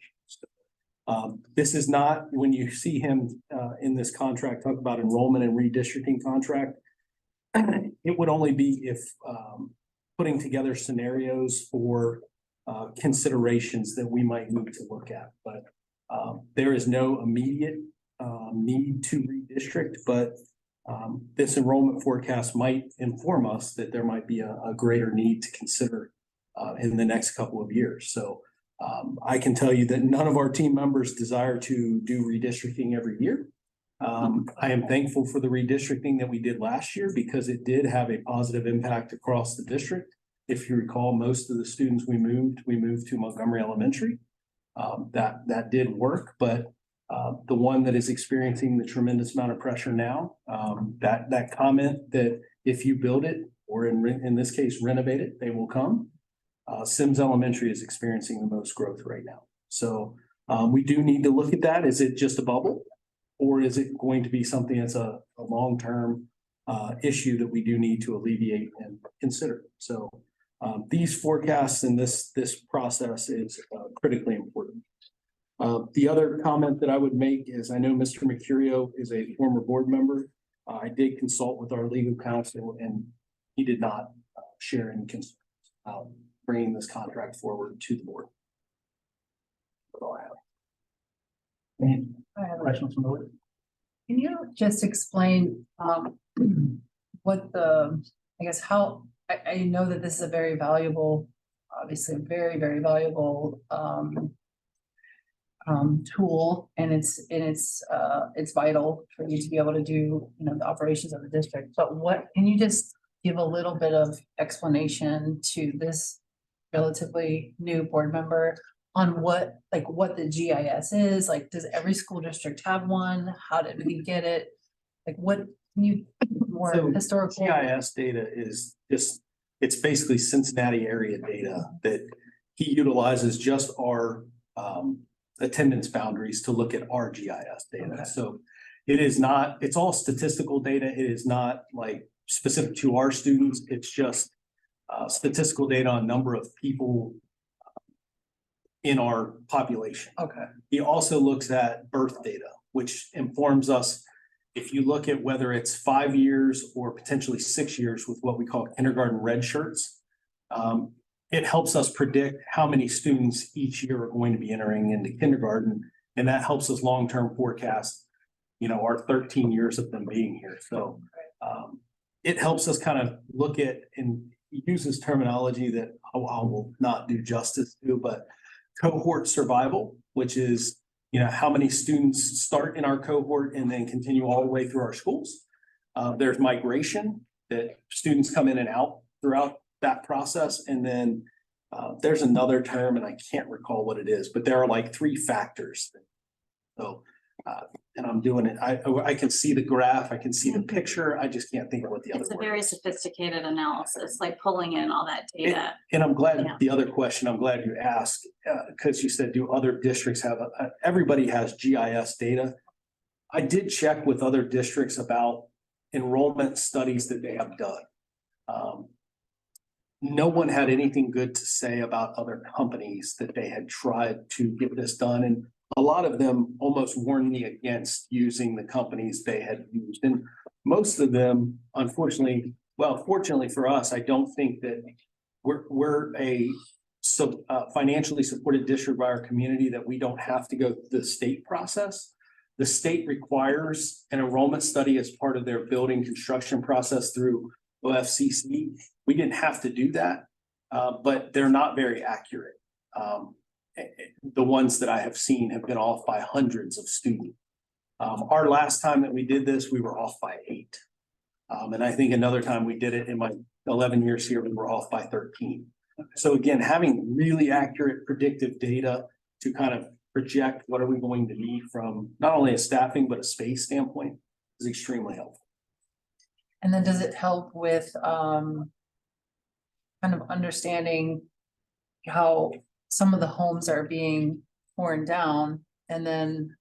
This is not, when you see him in this contract, talk about enrollment and redistricting contract, it would only be if putting together scenarios for considerations that we might need to look at. But there is no immediate need to redistrict, but this enrollment forecast might inform us that there might be a greater need to consider in the next couple of years. So I can tell you that none of our team members desire to do redistricting every year. I am thankful for the redistricting that we did last year because it did have a positive impact across the district. If you recall, most of the students we moved to Montgomery Elementary. That did work, but the one that is experiencing the tremendous amount of pressure now, that comment that if you build it, or in this case, renovate it, they will come. Sims Elementary is experiencing the most growth right now. So we do need to look at that. Is it just a bubble? Or is it going to be something that's a long-term issue that we do need to alleviate and consider? So these forecasts and this process is critically important. The other comment that I would make is I know Mr. Mercurio is a former board member. I did consult with our legal counsel and he did not share any concerns about bringing this contract forward to the board. That's all I have. I have a Questions from the board? Can you just explain what the, I guess, how, I know that this is a very valuable, obviously a very, very valuable tool, and it's vital for you to be able to do, the operations of the district. But can you just give a little bit of explanation to this relatively new board member on what the GIS is? Like, does every school district have one? How did we get it? Like, what can you more So historical? GIS data is it's basically Cincinnati area data that he utilizes just our attendance boundaries to look at our GIS data. Okay. So it's all statistical data. It is not like specific to our students. It's just statistical data on number of people in our population. Okay. He also looks at birth data, which informs us if you look at whether it's 5 years or potentially 6 years with what we call kindergarten red shirts. It helps us predict how many students each year are going to be entering into kindergarten. And that helps us long-term forecast, our 13 years of them being here. So it helps us kind of look at and uses terminology that I will not do justice to, but cohort survival, which is, how many students start in our cohort and then continue all the way through our schools. There's migration, that students come in and out throughout that process. And then there's another term and I can't recall what it is, but there are like 3 factors. So, and I'm doing it. I can see the graph, I can see the picture. I just can't think of what the other It's a word very is. sophisticated analysis, like pulling in all that data. And I'm glad Yeah. the other question, I'm glad you asked, because you said, do other districts have, everybody has GIS data. I did check with other districts about enrollment studies that they have done. No one had anything good to say about other companies that they had tried to get this done. And a lot of them almost warned me against using the companies they had used. And most of them, unfortunately, fortunately for us, I don't think that we're a financially supported district by our community that we don't have to go through the state process. The state requires an enrollment study as part of their building construction process through OFCC. We didn't have to do that, but they're not very accurate. The ones that I have seen have been off by hundreds of students. Our last time that we did this, we were off by 8. And I think another time we did it in my 11 years here, we were off by 13. So again, having really accurate predictive data to kind of project what are we going to need from not only a staffing, but a space standpoint is extremely helpful. And then does it help with, kind of understanding how some of the homes are being torn down and then,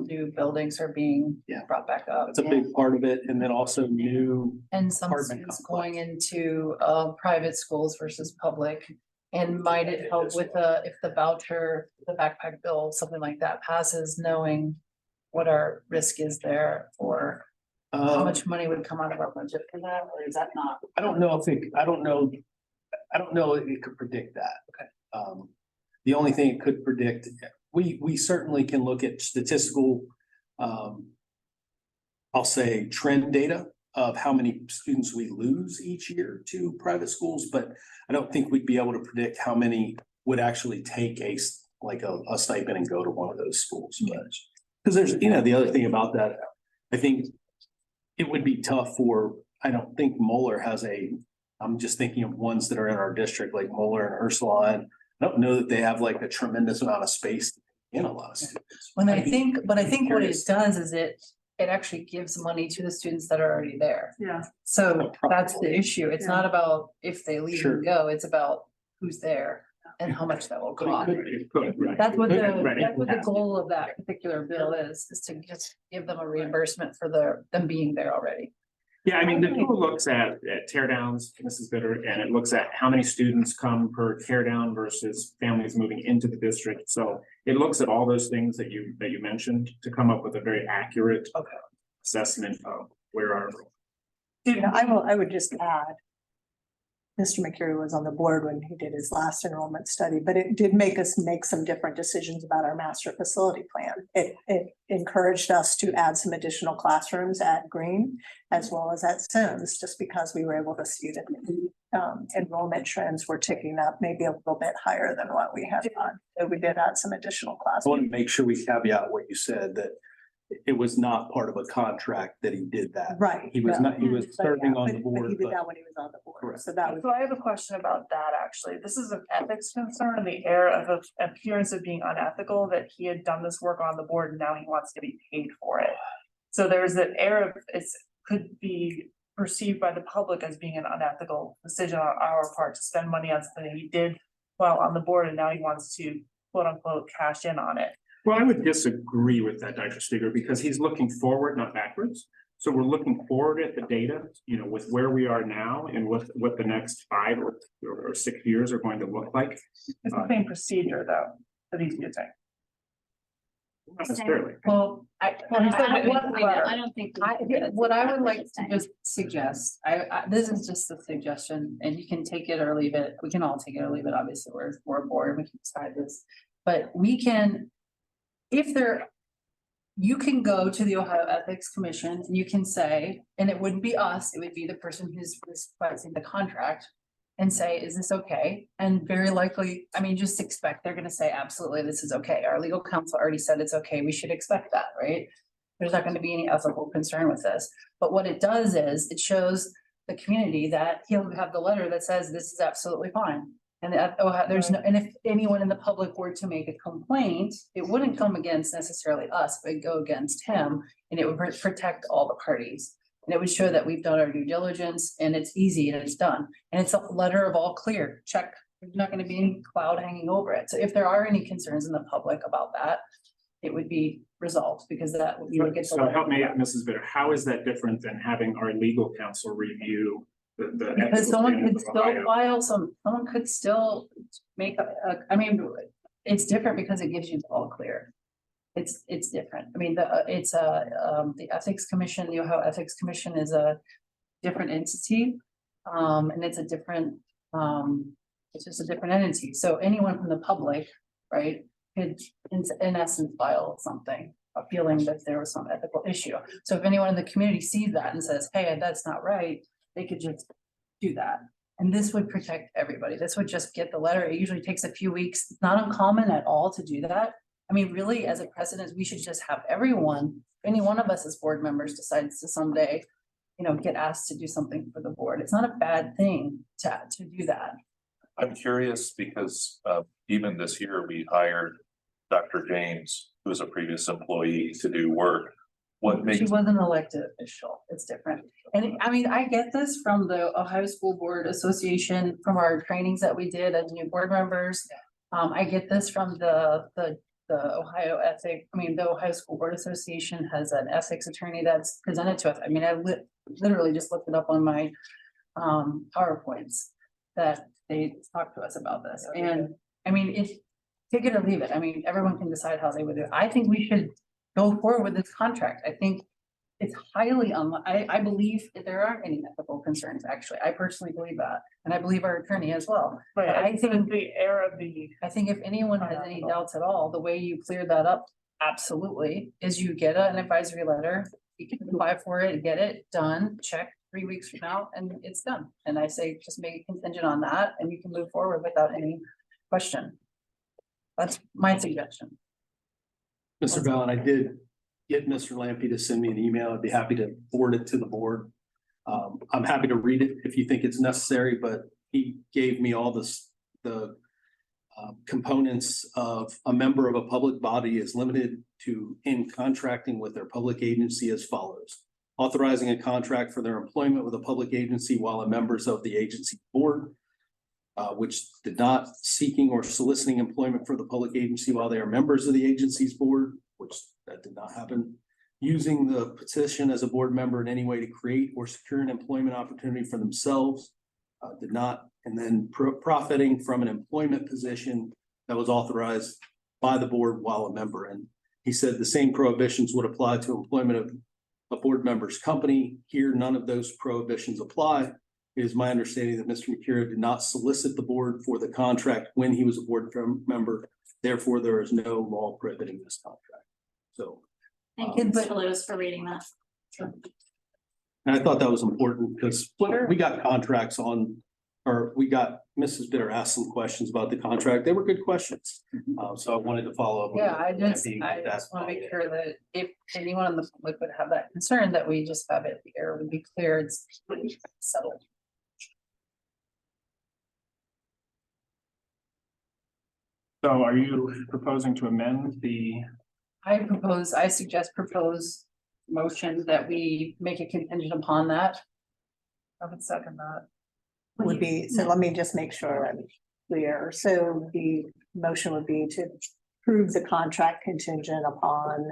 new buildings are being Yeah. brought back up? That's a big part of it. And then also new, And some apartment students complex. going into, private schools versus public. And might it help with if the voucher, the backpack bill, something like that passes, knowing what our risk is there, or how much money would come out of our budget for that, or is that not? I don't know if I don't know if it could predict that. Okay. The only thing it could predict, we certainly can look at statistical, I'll say trend data of how many students we lose each year to private schools, but I don't think we'd be able to predict how many would actually take a stipend and go to one of those schools. But because there's, the other thing about that, I think it would be tough I don't think Moeller has I'm just thinking of ones that are in our district, like Moeller and Ursuline. I don't know that they have like a tremendous amount of space in a lot of students. But I think what it curious. does is it actually gives money to the students that are already there. Yeah. So that's the issue. It's not about if they leave Sure. and go, it's about who's there and how much that will cost. It could, right. That's what Right. the goal of that particular bill is to just give them a reimbursement for them being there already. Yeah, I mean, the tool looks at tear downs, Mrs. Bitter, and it looks at how many students come per tear down versus families moving into the district. So it looks at all those things that you mentioned to come up with a very accurate assessment of where our. I would just add. Mr. McCurry was on the board when he did his last enrollment study, but it did make us make some different decisions about our master facility plan. It encouraged us to add some additional classrooms at Green as well as at Sims, just because we were able to see that enrollment trends were ticking up maybe a little bit higher than what we had done. So we did add some additional I want classrooms. to make sure we caveat what you said, that it was not part of a contract that he did that. Right. He was no. not, he was But serving yeah, on but- the but board, he did but that when he was on the board. Correct. So that was. So I have a question about that, actually. This is an ethics concern in the air of appearance of being unethical, that he had done this work on the board and now he wants to be paid for it. So there's an air of, could be perceived by the public as being an unethical decision on our part to spend money on something he did while on the board, and now he wants to quote unquote cash in on it. Well, I would disagree with that, Dr. Stiger, because he's looking forward, not backwards. So we're looking forward at the data, with where we are now and what the next 5 or 6 years are going to look like. It's the same procedure though, that he's using. Not necessarily. Well, Well, he said that in his letter. I don't think. what I would like to just suggest, this is just a suggestion, and you can take it or leave it. We can all take it or leave it. Obviously, we're a board, we can decide this. But we can, you can go to the Ohio Ethics Commission and you can say, and it wouldn't be us, it would be the person who's requesting the contract. And say, is this okay? And very likely, just expect they're gonna say, absolutely, this is okay. Our legal counsel already said it's okay. We should expect that, right? There's not gonna be any ethical concern with this. But what it does is it shows the community that he'll have the letter that says this is absolutely fine. And and if anyone in the public were to make a complaint, it wouldn't come against necessarily us, but it'd go against him, and it would protect all the parties. And it would show that we've done our due diligence and it's easy and it's done. And it's a letter of all clear, check. There's not gonna be any cloud hanging over it. So if there are any concerns in the public about that, it would be resolved, because you would get. So help me out, Mrs. Bitter, how is that different than having our legal counsel review the? Because ethical someone standards could of still Ohio? file someone could still make it's different because it gives you all clear. It's different. The Ethics Commission, the Ohio Ethics Commission is a different entity. And it's a different, it's just a different entity. So anyone from the public, right, could in essence file something, feeling that there was some ethical issue. So if anyone in the community sees that and says, hey, that's not right, they could just do that. And this would protect everybody. This would just get the letter. It usually takes a few weeks. It's not uncommon at all to do that. Really, as a precedent, we should just have everyone, any one of us as board members decides to someday, get asked to do something for the board. It's not a bad thing to do that. I'm curious because even this year, we hired Dr. James, who was a previous employee, to do work what She makes, was an elected official. It's different. And I mean, I get this from the Ohio School Board Association, from our trainings that we did as new board members. I get this from the Ohio the Ohio School Board Association has an ethics attorney that's presented to us. I mean, I literally just looked it up on my PowerPoints that they talked to us about this. And I mean, if, take it or leave it. I mean, everyone can decide how they would do it. I think we should go forward with this contract. I think it's highly I believe that there aren't any ethical concerns, actually. I personally believe that, and I believe our attorney as well. Right, I I think think- the air of the, I think if anyone has any doubts at all, the way you clear that up, absolutely, is you get an advisory letter. You can apply for it, get it done, check 3 weeks from now, and it's done. And I say, just make it contingent on that, and you can move forward without any question. That's my suggestion. Mr. Bell, I did get Mr. Lampy to send me an email. I'd be happy to forward it to the board. I'm happy to read it if you think it's necessary, but he gave me all the components of a member of a public body is limited to in contracting with their public agency as follows. Authorizing a contract for their employment with a public agency while members of the agency board, which did not seeking or soliciting employment for the public agency while they are members of the agency's board, which that did not happen. Using the petition as a board member in any way to create or secure an employment opportunity for themselves, did not, and then profiting from an employment position that was authorized by the board while a member. And he said the same prohibitions would apply to employment of a board member's company. Here, none of those prohibitions apply. It is my understanding that Mr. McCura did not solicit the board for the contract when he was a board member. Therefore, there is no law prohibiting this contract. So, Thank you, Mr. Lewis, for reading that. and I thought that was important because we got contracts on, or we got, Mrs. Bitter asked some questions about the contract. They were good questions. So I wanted to follow up. Yeah, I just want to make sure that if anyone in the public would have that concern, that we just have it, the air would be clear, it's settled. So are you proposing to amend the, I suggest propose motion that we make a contingent upon that. I would second that. Would be, so let me just make sure I'm clear. So the motion would be to approve the contract contingent upon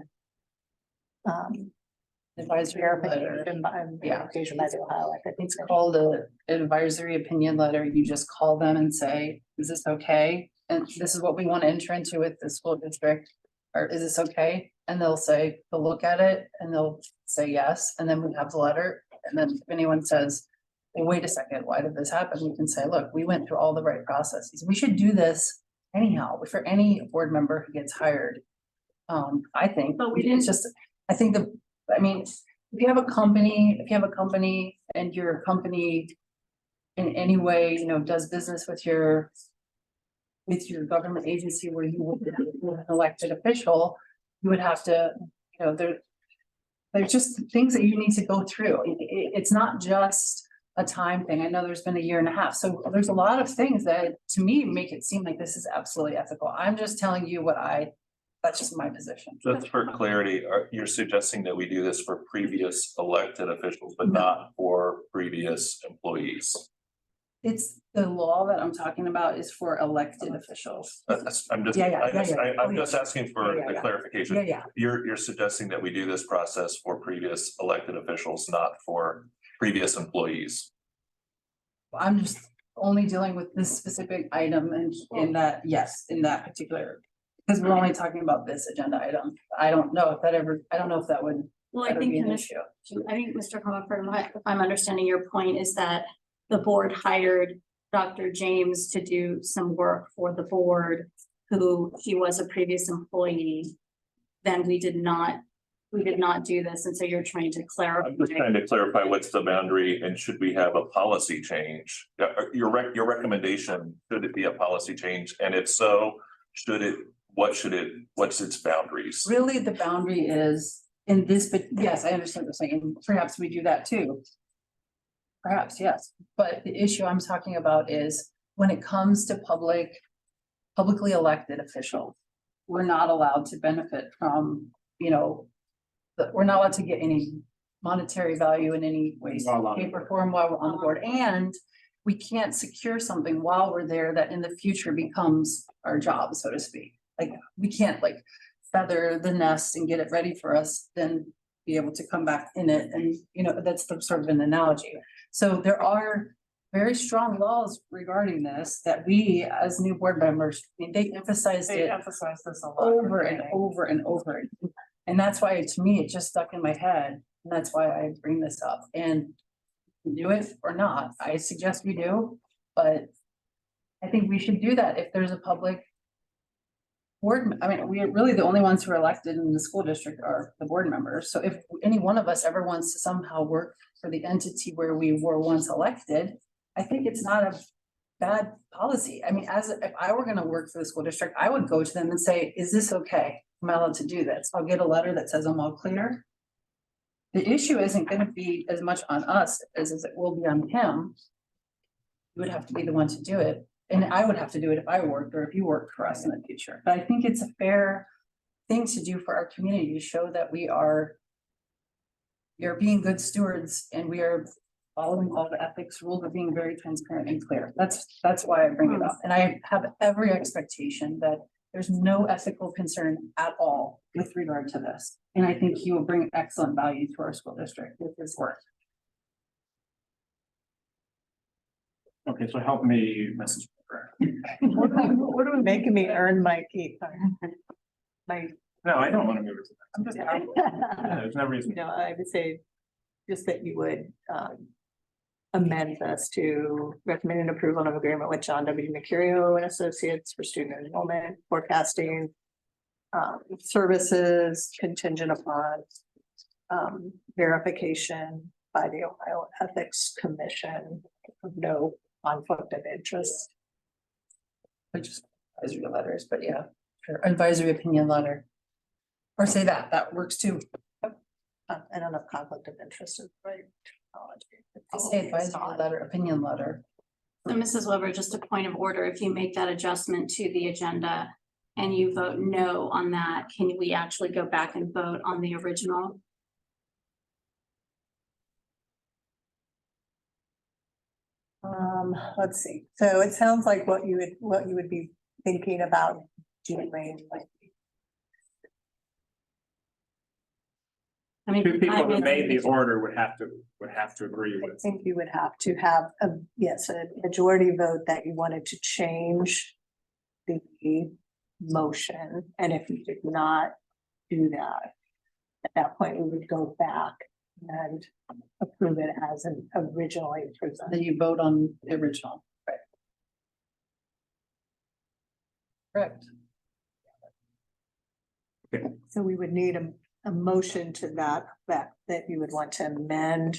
Advisory letter. verification by verification by the Ohio Electric. It's called an advisory opinion letter. You just call them and say, is this okay? And this is what we want to enter into with the school district. Or is this okay? And they'll say, they'll look at it and they'll say yes. And then we have the letter. And then if anyone says, well, wait a second, why did this happen? We can say, look, we went through all the right processes. We should do this anyhow, for any board member who gets hired. I think, But we it's just, I think if you have a company and your company in any way, does business with your government agency where you would have an elected official, you would have to, there's just things that you need to go through. It's not just a time thing. I know there's been a year and a half. So there's a lot of things that to me make it seem like this is absolutely ethical. I'm just telling you that's just my position. just for clarity, you're suggesting that we do this for previous elected officials, but not for previous employees? It's the law that I'm talking about is for elected officials. I'm just, I'm just asking for the clarification. Yeah. You're suggesting that we do this process for previous elected officials, not for previous employees. I'm just only dealing with this specific item and in that particular, because we're only talking about this agenda item. I don't know if that would Well, I ever think, be an issue. Mr. Comer, if I'm understanding your point, is that the board hired Dr. James to do some work for the board, who he was a previous employee. Then we did not do this, and so you're trying to clarify. I'm just trying to clarify what's the boundary and should we have a policy change? Your recommendation, should it be a policy change? And if so, what's its boundaries? Really, the boundary is in this, but yes, I understand what you're saying. Perhaps we do that too. Perhaps, yes. But the issue I'm talking about is when it comes to publicly elected officials, we're not allowed to benefit from, that we're not allowed to get any monetary value in any way, While on the shape or form while we're on the board. And we can't secure something while we're there that in the future becomes our job, so to speak. Like, we can't like feather the nest and get it ready for us, then be able to come back in it. And, you know, that's the sort of an analogy. So there are very strong laws regarding this that we, as new board members, I mean, they emphasized They it emphasize this a lot. over and over and over. And that's why, to me, it just stuck in my head. And that's why I bring this up. And do it or not, I suggest we do, but I think we should do that if there's a public board. I mean, we're really the only ones who are elected in the school district are the board members. So if any one of us ever wants to somehow work for the entity where we were once elected, I think it's not a bad policy. I mean, if I were gonna work for the school district, I would go to them and say, is this okay? Am I allowed to do this? I'll get a letter that says I'm all clear. The issue isn't gonna be as much on us as it will be on him. You would have to be the one to do it, and I would have to do it if I worked or if you worked for us in the future. But I think it's a fair thing to do for our community to show that we are being good stewards and we are following all the ethics rules of being very transparent and clear. That's why I bring it up. And I have every expectation that there's no ethical concern at all with regard to this. And I think he will bring excellent value to our school district with his work. Okay, so help me, Mrs. Walker. What are we making me earn my keep? My, No, I don't want to move it. I'm just, There's no reason. you know, I would say just that you would amend this to recommend an approval of agreement with John W. Mercurio and Associates for student enrollment forecasting services contingent upon verification by the Ohio Ethics Commission of no conflict of interest. Which is advisory letters, but yeah, sure, advisory opinion letter. Or say that works too. I don't know if conflict of interest is the right terminology. I say advisory letter, opinion letter. So Mrs. Weber, just a point of order, if you make that adjustment to the agenda and you vote no on that, can we actually go back and vote on the original? Let's see. So it sounds like what you would be thinking about doing, like, I mean, Two people I that made made the order would have to agree I with. think you would have to have a majority vote that you wanted to change the motion. And if you did not do that, at that point, we would go back and approve it as an originally presented. Then you vote on the original. Right. Correct. So we would need a motion to that you would want to amend.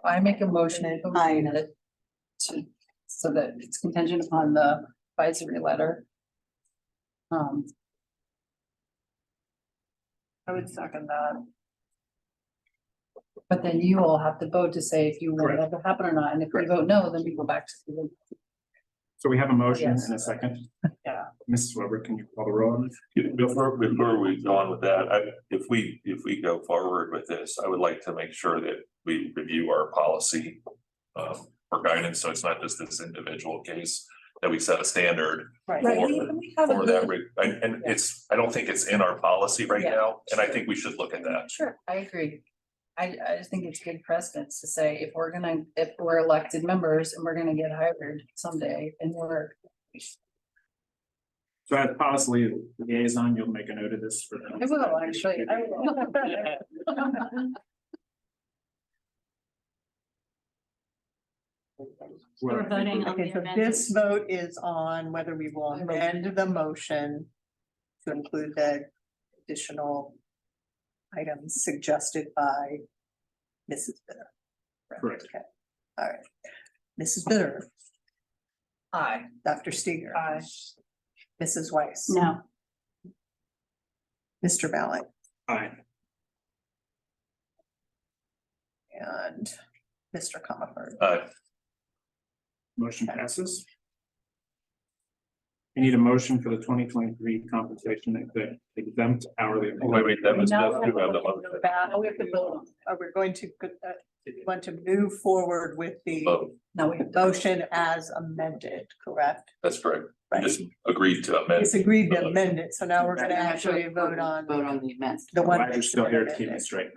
I make a motion to amend it so that it's contingent upon the advisory letter. I would second that. But then you all have to vote to say if you want that to happen or not, and if we vote no, then we go back to the. So we have a motion Yes. and a second. Yeah. Mrs. Weber, can you call the roll on this? Before we go on with that, if we go forward with this, I would like to make sure that we review our policy for guidance, so it's not just this individual case, that we set a standard Right. for that. And it's, I don't think it's in our policy right Yeah. now, and I think we should look at that. Sure, I agree. I just think it's good precedence to say if we're elected members and we're gonna get hired someday and we're. So as policy liaison, you'll make a note of this for them. I will, actually. I will. We're voting on the Okay, so amendment. this vote is on whether we will amend the motion to include the additional items suggested by Mrs. Bitter. Correct. Okay, all right. Mrs. Bitter, Aye. Dr. Steger. Aye. Mrs. Weiss. No, Mr. Malik Aye. and Mr. Comerford. Uh, Motion passes. I need a motion for the 2023 compensation exempt hourly. Wait, that was. Now that's- we have to go back. We have to vote on. Are we going to, want to move forward with the Oh, No, we motion as amended, correct? that's correct. Right. Just agreed to amend. It's agreed to amend it, so now we're gonna actually vote on the events. the one. Why you're still here to keep it straight.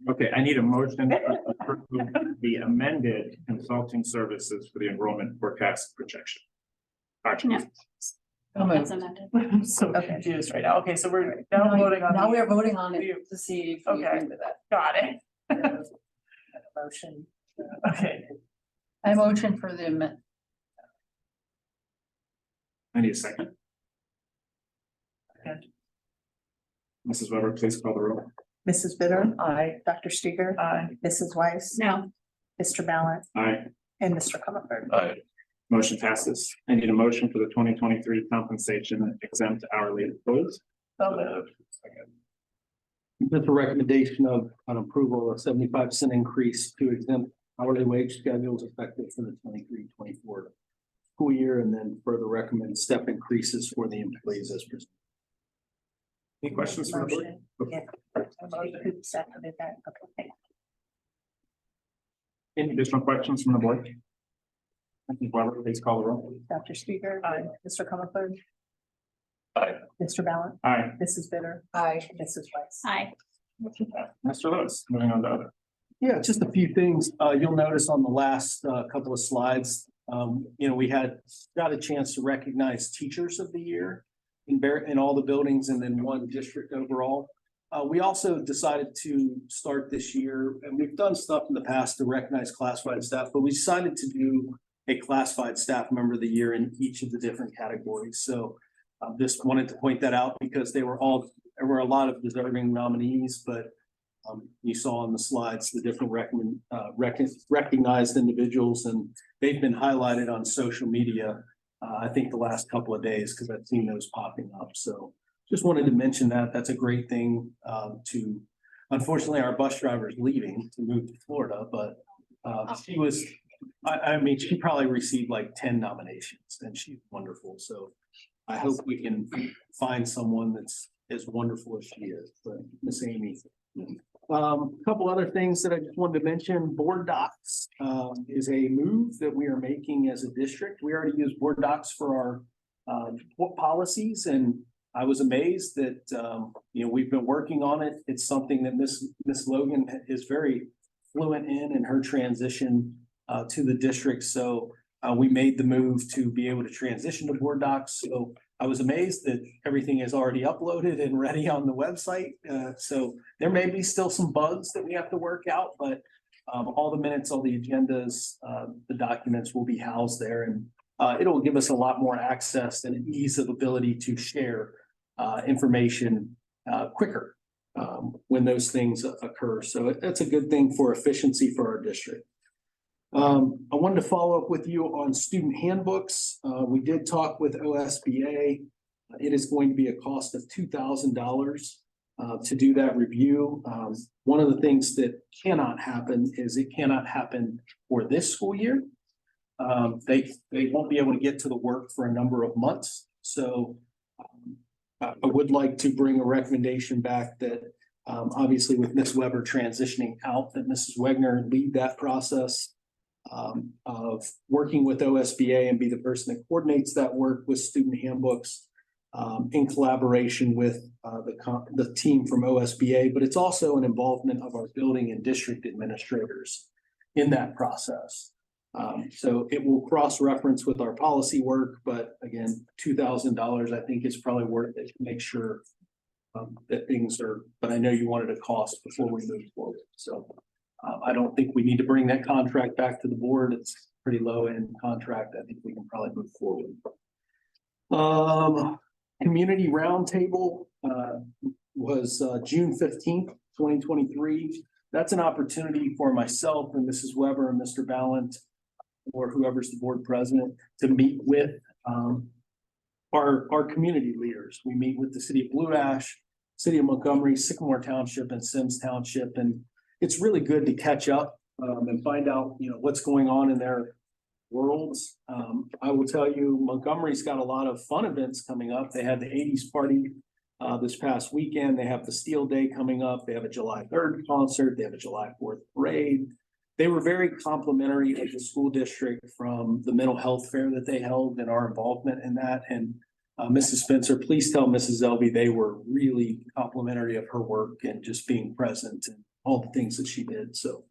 Okay, I need a motion to approve the amended consulting services for the enrollment forecast projection. No. Gotcha. That's amended. I'm so confused right now. Okay, so we're now voting on. Now we the- are voting on it to see if we Okay. agree with that. Got it. Motion. Okay, I motion for the amendment. I need a second. Second. Mrs. Weber, please call the roll. Mrs. Bitter. Aye. Dr. Steger. Aye. Mrs. Weiss. No, Mr. Ballant Aye. and Mr. Comer. Aye. Motion passes. I need a motion for the 2023 compensation exempt hourly employees. so moved. Just a recommendation of an approval of 75% increase to exempt hourly wage schedules effective for the 23-24 school year, and then further recommend step increases for the employees as presented. Any questions from the board? Motion. Yeah. Who seconded that? Okay. Any additional questions from the board? Mrs. Weber, please call the roll. Dr. Steger. Aye. Mr. Comer. Aye. Mr. Ballant. Aye. Mrs. Bitter. Aye. Mrs. Weiss. aye. Mr. Lewis, moving on to other. Yeah, just a few things. You'll notice on the last couple of slides, we got a chance to recognize teachers of the year in all the buildings and then one district overall. We also decided to start this year, and we've done stuff in the past to recognize classified staff, but we decided to do a classified staff member of the year in each of the different categories. So just wanted to point that out because there were a lot of deserving nominees, but you saw on the slides the different recognized individuals, and they've been highlighted on social media. I think the last couple of days because I've seen those popping up. So just wanted to mention that. That's a great thing unfortunately, our bus driver is leaving to move to Florida, but she probably received like 10 nominations and she's wonderful. So I hope we can find someone that's as wonderful as she is, but Miss Amy. A couple other things that I just wanted to mention, board docs is a move that we are making as a district. We already use board docs for our policies, and I was amazed that we've been working on it. It's something that Miss Logan is very fluent in her transition to the district. So we made the move to be able to transition to board docs. So I was amazed that everything is already uploaded and ready on the website. So there may be still some bugs that we have to work out, but all the minutes, all the agendas, the documents will be housed there, and it'll give us a lot more access and ease of ability to share information quicker when those things occur. So that's a good thing for efficiency for our district. I wanted to follow up with you on student handbooks. We did talk with OSBA. It is going to be a cost of $2,000 to do that review. One of the things that cannot happen is it cannot happen for this school year. They won't be able to get to the work for a number of months. So I would like to bring a recommendation back that obviously with Ms. Weber transitioning out, that Mrs. Wegner lead that process of working with OSBA and be the person that coordinates that work with student handbooks in collaboration with the team from OSBA, but it's also an involvement of our building and district administrators in that process. So it will cross-reference with our policy work, but again, $2,000 I think is probably worth it to make sure that things are, but I know you wanted a cost before we move forward. So I don't think we need to bring that contract back to the board. It's pretty low end contract. I think we can probably move forward. Community roundtable was June 15th, 2023. That's an opportunity for myself and Mrs. Weber and Mr. Ballant, or whoever's the board president, to meet with our community leaders. We meet with the city of Blue Ash, city of Montgomery, Sycamore Township, and Sims Township, and it's really good to catch up and find out, what's going on in their worlds. I will tell you, Montgomery's got a lot of fun events coming up. They had the eighties party this past weekend. They have the Steel Day coming up. They have a July 3rd concert. They have a July 4th parade. They were very complimentary of the school district from the mental health fair that they held and our involvement in that. And Mrs. Spencer, please tell Mrs. Elby they were really complimentary of her work and just being present and all the things that she did. So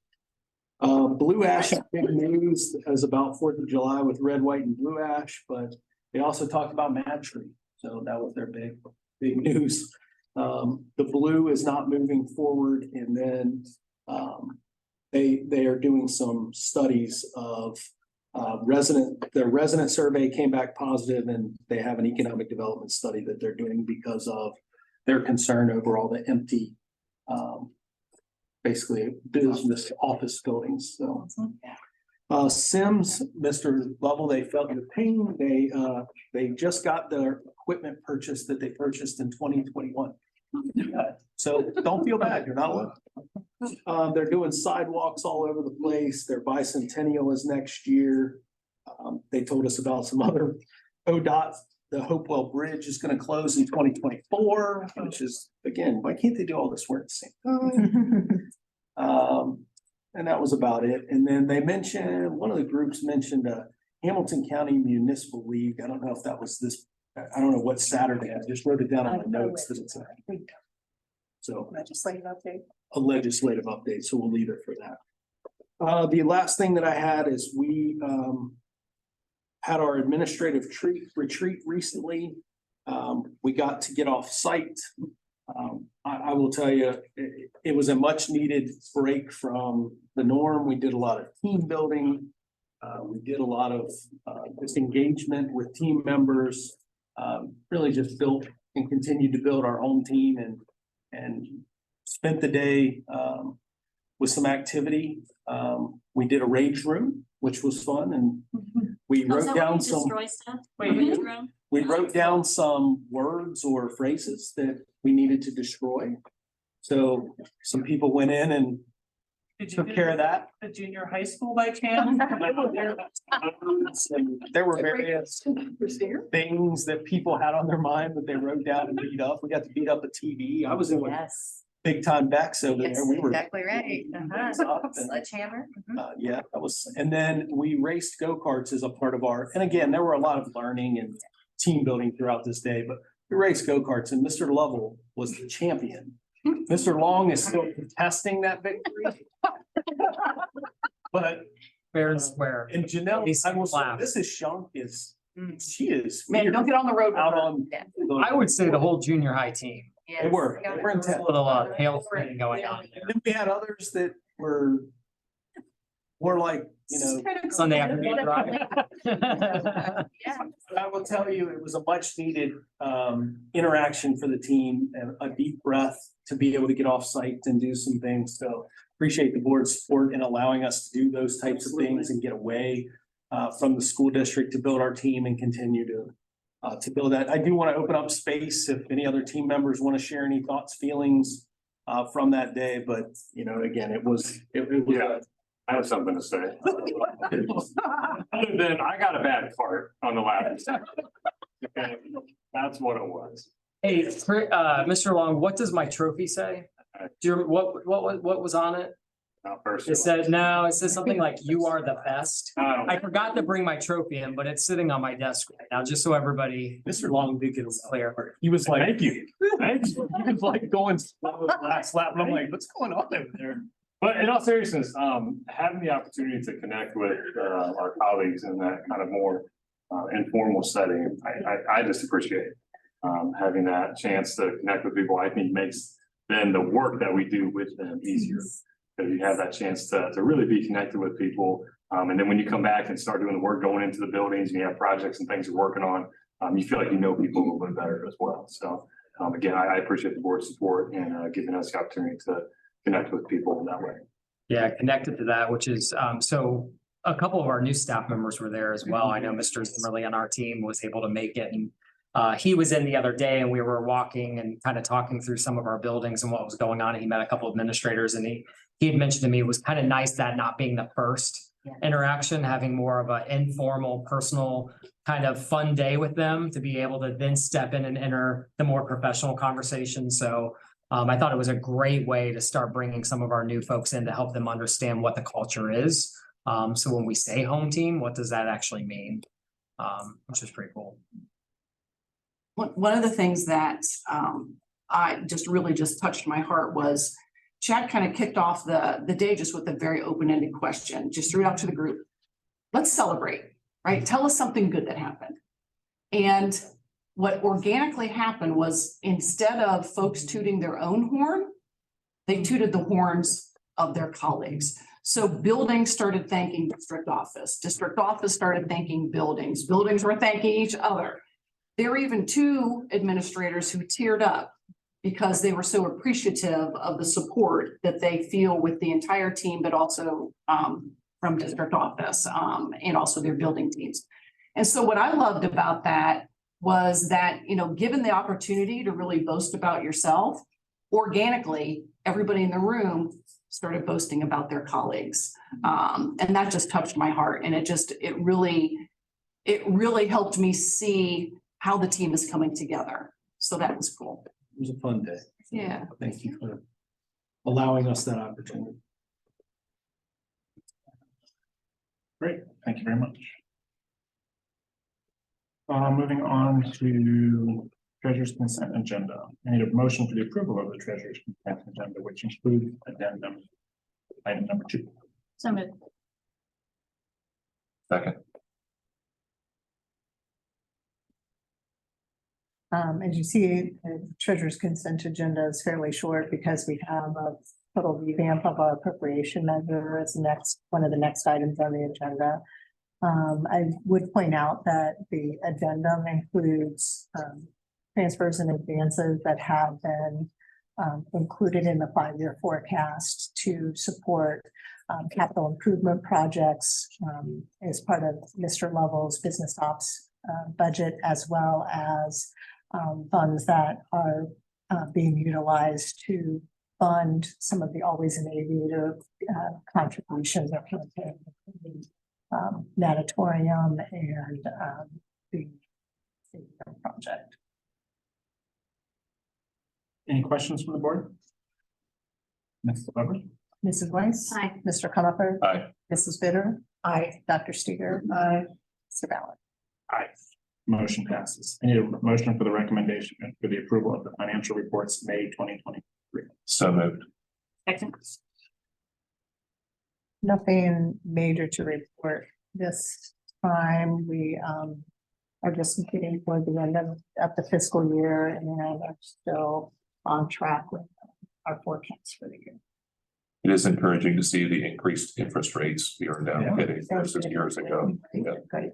Blue Ash, big news is about 4th of July with red, white, and blue ash, but they also talked about Mad Tree. So that was their big news. The blue is not moving forward, and then they are doing some studies of their resident survey came back positive, and they have an economic development study that they're doing because of their concern over all the empty basically business office buildings. So Sims, Mr. Lovell, they felt the pain. They just got their equipment purchased that they purchased in 2021. So don't feel bad, you're not alone. They're doing sidewalks all over the place. Their bicentennial is next year. They told us about some other ODOT. The Hopewell Bridge is going to close in 2024, which is, again, why can't they do all this work at the same time? And that was about it. And then they mentioned, one of the groups mentioned Hamilton County Municipal League. I don't know if that was this, I don't know what Saturday. I just wrote it down on my notes that it's so Legislative update. a legislative update, so we'll leave it for that. The last thing that I had is we had our administrative retreat recently. We got to get off site. I will tell you, it was a much needed break from the norm. We did a lot of team building. We did a lot of just engagement with team members, really just built and continued to build our own team and spent the day with some activity. We did a rage room, which was fun, and we wrote down some. We wrote down some words or phrases that we needed to destroy. So some people went in and took care of that. The junior high school by chance? There were various things that people had on their mind that they wrote down and beat up. We got to beat up a TV. I was in with big time Bex over there. We were Exactly right. Sledgehammer. yeah, that was, and then we raced go-karts as a part of our, and again, there were a lot of learning and team building throughout this day, but we raced go-karts and Mr. Lovell was the champion. Mr. Long is still contesting that victory. But Fair and square. and Janelle, I will say, Laugh. Mrs. Shunk is, she is. Man, don't get on the road. Out on. I would say the whole junior high team. They were A intense. little hail thing going on there. Then we had others that were like, you know. Sunday afternoon drive. I will tell you, it was a much needed interaction for the team and a deep breath to be able to get off site and do some things. So appreciate the board's support in allowing us to do those types of things and get away from the school district to build our team and continue to build that. I do want to open up space if any other team members want to share any thoughts, feelings from that day. But, you know, again, it was. Yeah. I have something to say. Other than I got a bad part on the last. Okay, that's what it was. Hey, Mr. Long, what does my trophy say? Do you, what was on it? Not personally. It said, no, it says something like, you are the best. Oh. I forgot to bring my trophy in, but it's sitting on my desk right now, just so everybody Mr. Long did get is clear. He was like, Thank you. Thank you. he was like going slow with the last lap. And I'm like, what's going on over there? But in all seriousness, having the opportunity to connect with our colleagues in that kind of more informal setting, I just appreciate having that chance to connect with people. I think makes then the work that we do with them easier. Because you have that chance to really be connected with people. And then when you come back and start doing the work, going into the buildings and you have projects and things you're working on, you feel like you know people a little bit better as well. So again, I appreciate the board's support and giving us the opportunity to connect with people in that way. Yeah, connected to that, which is, so a couple of our new staff members were there as well. I know Mr. Zimmerly on our team was able to make it, and he was in the other day and we were walking and kind of talking through some of our buildings and what was going on. He met a couple of administrators and he had mentioned to me it was kind of nice that not being the first interaction, having more of an informal, personal kind of fun day with them to be able to then step in and enter the more professional conversation. So I thought it was a great way to start bringing some of our new folks in to help them understand what the culture is. So when we say home team, what does that actually mean? Which is pretty cool. One of the things that I really touched my heart was Chad kind of kicked off the day just with a very open-ended question, just threw it out to the group. Let's celebrate, right? Tell us something good that happened. And what organically happened was instead of folks tooting their own horn, they tooted the horns of their colleagues. So buildings started thanking district office started thanking buildings were thanking each other. There were even two administrators who teared up because they were so appreciative of the support that they feel with the entire team, but also from district office and also their building teams. And so what I loved about that was that, you know, given the opportunity to really boast about yourself, organically, everybody in the room started boasting about their colleagues. And that just touched my heart. And it really helped me see how the team is coming together. So that was cool. It was a fun day. Yeah. Thank you for allowing us that opportunity. Great, thank you very much. Moving on to treasurer's consent agenda. I need a motion for the approval of the treasurer's consent agenda, which includes addendum item number 2. So moved. Second. As you see, the treasurer's consent agenda is fairly short because we have a total revamp of our appropriation measure as one of the next items on the agenda. I would point out that the addendum includes transfers and advances that have been included in the 5-year forecast to support capital improvement projects as part of Mr. Lovell's business ops budget, as well as funds that are being utilized to fund some of the Always an Aviator contributions that come to the natatorium and the project. Any questions from the board? Mrs. Weber? Mrs. Weiss? Aye. Mr. Comer? Aye. Mrs. Bitter? Aye. Dr. Steger? Aye. Mr. Ballard? Aye. Motion passes. I need a motion for the recommendation and for the approval of the financial reports, May 2023. So moved. Second. Nothing major to report this time. We are just getting toward the end of the fiscal year and are still on track with our forecast for the year. It is encouraging to see the increased interest rates we are now getting versus years ago. Yeah. Great.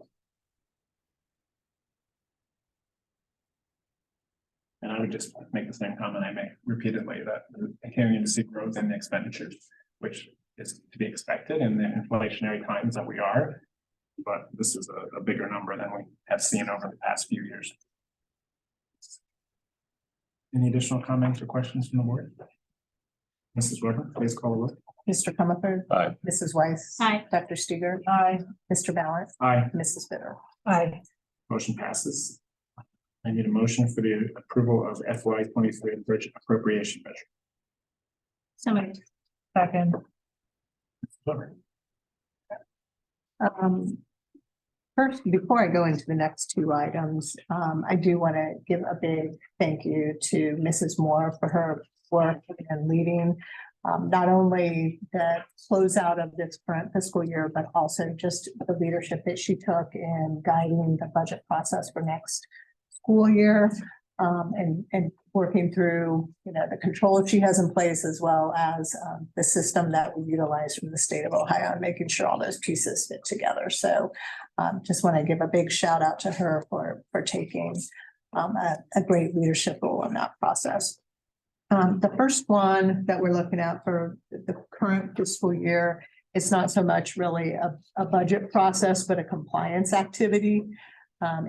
And I would just make the same comment I make repeatedly, that we're continuing to see growth in the expenditures, which is to be expected in the inflationary times that we are. But this is a bigger number than we have seen over the past few years. Any additional comments or questions from the board? Mrs. Weber, please call the roll. Mr. Comer? Aye. Mrs. Weiss? Aye. Dr. Steger? Aye. Mr. Ballard? Aye. Mrs. Bitter? Aye. Motion passes. I need a motion for the approval of FY23 budget appropriation measure. So moved. Second. Weber. First, before I go into the next two items, I do want to give a big thank you to Mrs. Moore for her work and leading not only the closeout of this current fiscal year, but also just the leadership that she took in guiding the budget process for next school year, and working through, the controls she has in place, as well as the system that we utilize from the state of Ohio, and making sure all those pieces fit together. So just want to give a big shout out to her for taking a great leadership role in that process. The first one that we're looking at for the current fiscal year, it's not so much really a budget process, but a compliance activity.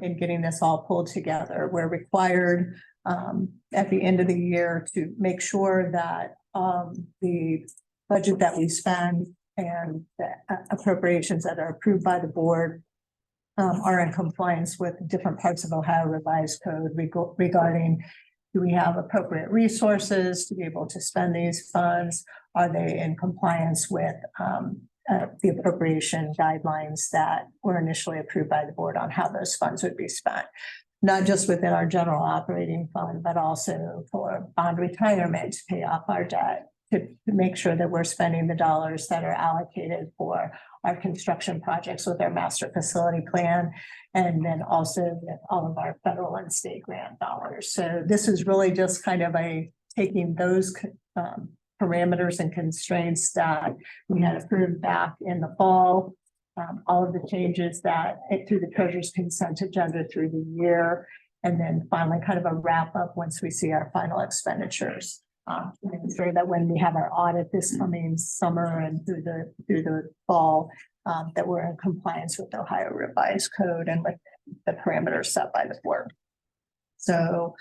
In getting this all pulled together, we're required at the end of the year to make sure that the budget that we spend and the appropriations that are approved by the board are in compliance with different parts of Ohio Revised Code regarding, do we have appropriate resources to be able to spend these funds? Are they in compliance with the appropriation guidelines that were initially approved by the board on how those funds would be spent? Not just within our general operating fund, but also for bond retirement to pay off our debt, to make sure that we're spending the dollars that are allocated for our construction projects with our master facility plan, and then also with all of our federal and state grant dollars. So this is really just kind of taking those parameters and constraints that we had approved back in the fall. All of the changes that through the treasurer's consent agenda through the year, and then finally kind of a wrap up once we see our final expenditures. Making sure that when we have our audit this coming summer and through the fall, that we're in compliance with Ohio Revised Code and with the parameters set by the board. So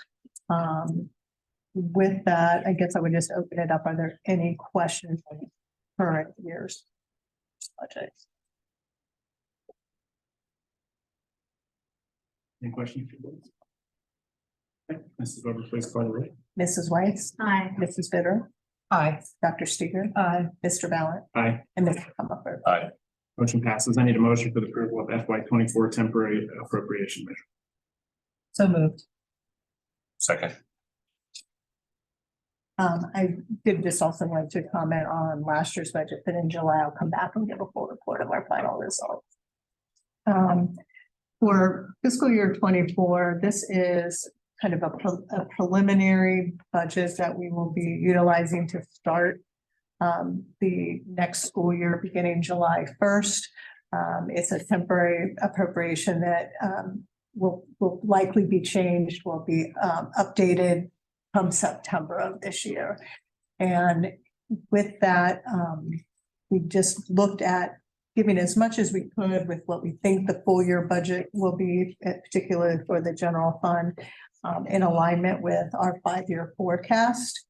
with that, I guess I would just open it up. Are there any questions on current year's budget? Any questions? Okay, Mrs. Weber, please call the roll. Mrs. Weiss, Aye. Mrs. Bitter, Aye. Dr. Steger, Mr. Ballant, Aye. and Mr. Comer. Aye. Motion passes. I need a motion for the approval of FY 24 temporary appropriation measure. So moved. Second. I did just also want to comment on last year's budget, but in July, I'll come back and give a full report of our final results. For fiscal year 24, this is kind of a preliminary budget that we will be utilizing to start the next school year beginning July 1st. It's a temporary appropriation that will likely be changed, will be updated come September of this year. And with that, we just looked at giving as much as we could with what we think the full year budget will be, particularly for the general fund, in alignment with our 5-year forecast.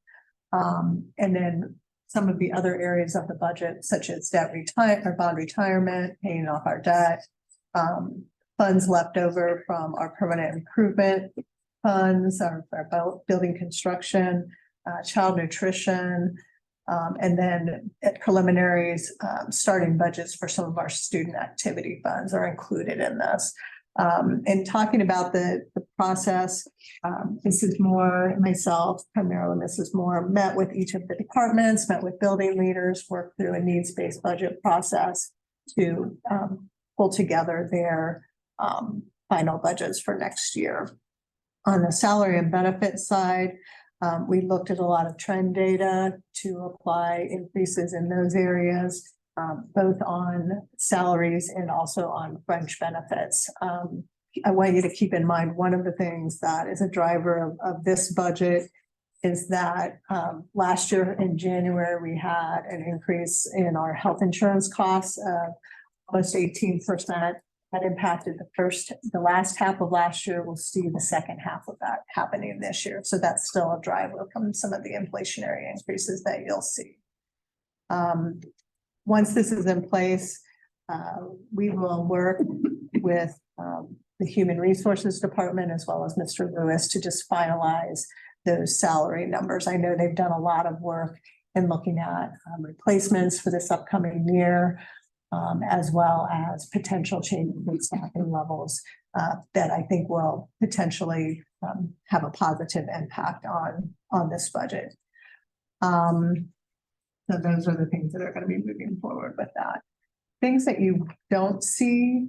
And then some of the other areas of the budget, such as bond retirement, paying off our debt, funds left over from our permanent improvement funds, our building construction, child nutrition, and then at preliminaries, starting budgets for some of our student activity funds are included in this. And talking about the process, Mrs. Moore, myself, primarily Mrs. Moore, met with each of the departments, met with building leaders, worked through a needs-based budget process to pull together their final budgets for next year. On the salary and benefits side, we looked at a lot of trend data to apply increases in those areas, both on salaries and also on fringe benefits. I want you to keep in mind, one of the things that is a driver of this budget is that last year in January, we had an increase in our health insurance costs of almost 18%. That impacted the last half of last year. We'll see the second half of that happening this year. So that's still a driver from some of the inflationary increases that you'll see. Once this is in place, we will work with the Human Resources Department as well as Mr. Lewis to just finalize those salary numbers. I know they've done a lot of work in looking at replacements for this upcoming year. As well as potential changes in staffing levels that I think will potentially have a positive impact on this budget. So those are the things that are going to be moving forward with that. Things that you don't see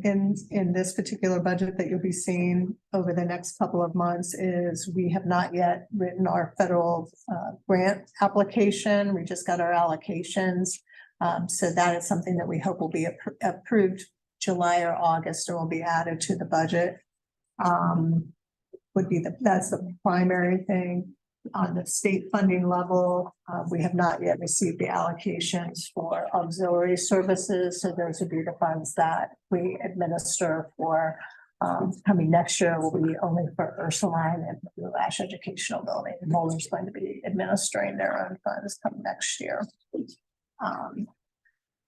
in this particular budget that you'll be seeing over the next couple of months is we have not yet written our federal grant application. We just got our allocations. So that is something that we hope will be approved July or August or will be added to the budget. That's the primary thing. On the state funding level, we have not yet received the allocations for auxiliary services. So those would be the funds that we administer for coming next year will be only for Ursuline and the Lash Educational Building. Moeller's going to be administering their own funds come next year.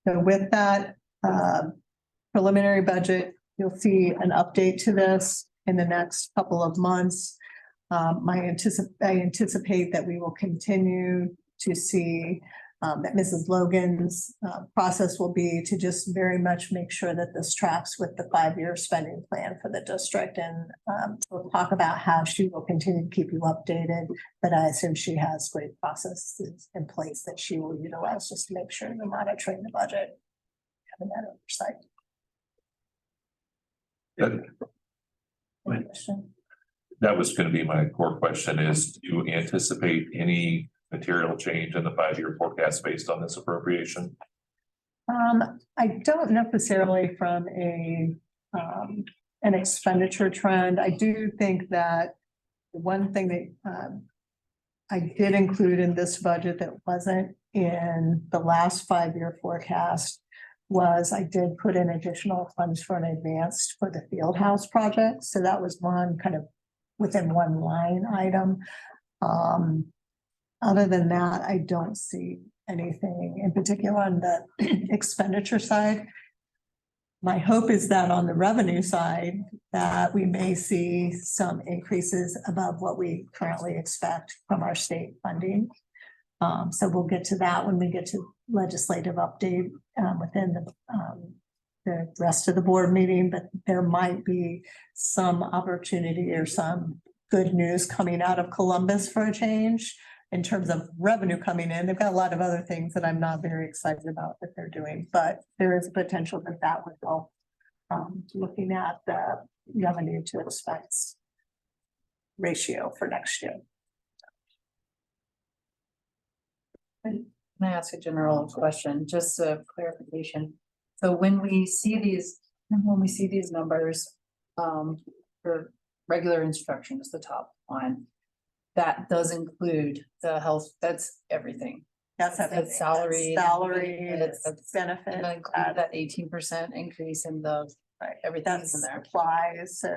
So with that preliminary budget, you'll see an update to this in the next couple of months. I anticipate that we will continue to see that Mrs. Logan's process will be to just very much make sure that this tracks with the 5-year spending plan for the district. And we'll talk about how she will continue to keep you updated, but I assume she has great processes in place that she will utilize just to make sure you're monitoring the budget, having that oversight. Any question? That was gonna be my core question is, do you anticipate any material change in the 5-year forecast based on this appropriation? I don't necessarily from an expenditure trend. I do think that the one thing that I did include in this budget that wasn't in the last 5-year forecast was I did put in additional funds for an advanced for the field house project. So that was one kind of within one line item. Other than that, I don't see anything in particular on the expenditure side. My hope is that on the revenue side, that we may see some increases above what we currently expect from our state funding. So we'll get to that when we get to legislative update within the rest of the board meeting, but there might be some opportunity or some good news coming out of Columbus for a change in terms of revenue coming in. They've got a lot of other things that I'm not very excited about that they're doing, but there is potential that that would help. Looking at the revenue to expense ratio for next year. Can I ask a general question, just a clarification? So when we see these numbers, for regular instruction is the top line. That does include the health, that's everything. That's That's salary. Salary, That's it's benefit. And that include that 18% increase in the, everything's in there. Supplies, so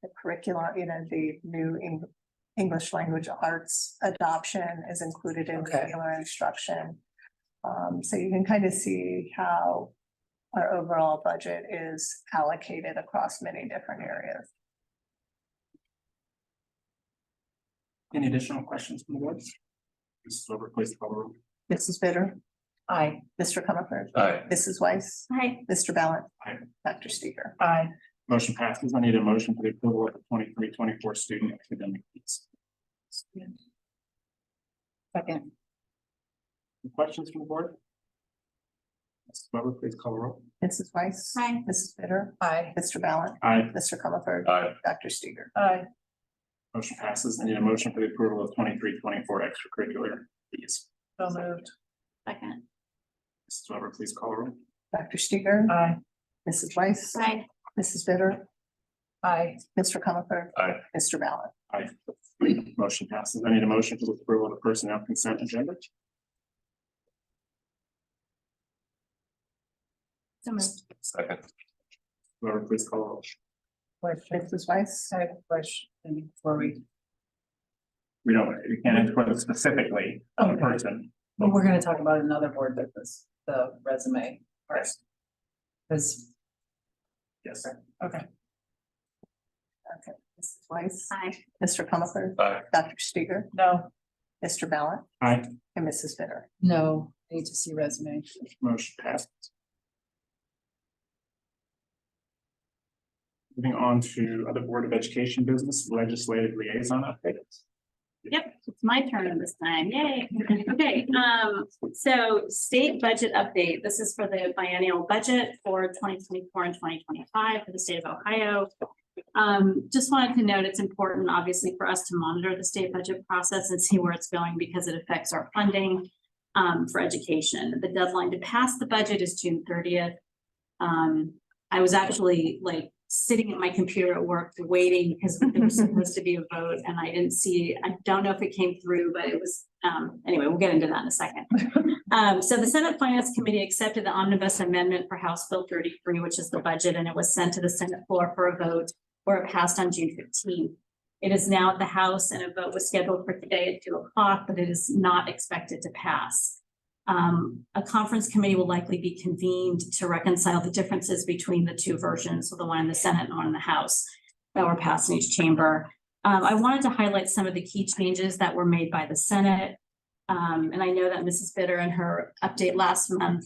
the curriculum, the new English language arts adoption is included in Okay. regular instruction. So you can kind of see how our overall budget is allocated across many different areas. Any additional questions from the board? Mrs. Weber, please call the roll. Mrs. Bitter, Aye. Mr. Comerford, Aye. Mrs. Weiss, Hi, Mr. Ballant. Aye. Dr. Steger. Aye. Motion passes. I need a motion for the approval of the 23-24 student academic fees. Second. Any questions from the board? Mrs. Weber, please call the roll. Mrs. Weiss. Hi. Mrs. Bitter, Aye. Mr. Ballant, Aye. Mr. Comerford. Aye. Dr. Steger. Aye. Motion passes. I need a motion for the approval of 23-24 extracurricular fees. So moved. second. Mrs. Weber, please call the roll. Dr. Steger. Aye. Mrs. Weiss. Hi, Mrs. Bitter, Aye. Mr. Comerford. Aye. Mr. Ballant. Aye. Motion passes. I need a motion for the approval of the personnel consent agenda. so moved. Second. Weber, please call the roll. Question. Mrs. Weiss. I have a question before we, We can't answer it specifically on the Okay. person. but we're gonna talk about another board business, the resume first. Because, Yes, sir. Okay, Mrs. Weiss. Hi, Mr. Comerford. Aye. Dr. Steger. No. Mr. Ballant. Aye. And Mrs. Bitter. no, I need to see resume. Motion passes. Moving on to other Board of Education business, legislative liaison updates. yep, it's my turn this time, yay. Okay, so state budget update, this is for the biennial budget for 2024 and 2025 for the state of Ohio. Just wanted to note, it's important, obviously, for us to monitor the state budget process and see where it's going because it affects our funding for education. The deadline to pass the budget is June 30th. I was actually sitting at my computer at work waiting because there was supposed to be a vote and I didn't see, I don't know if it came through, but it was, anyway, we'll get into that in a second. So the Senate Finance Committee accepted the omnibus amendment for House Bill 33, which is the budget, and it was sent to the Senate floor for a vote where it passed on June 15th. It is now at the House and a vote was scheduled for today at 2 o'clock, but it is not expected to pass. A conference committee will likely be convened to reconcile the differences between the two versions, so the one in the Senate and the one in the House that were passed in each chamber. I wanted to highlight some of the key changes that were made by the Senate. And I know that Mrs. Bitter in her update last month,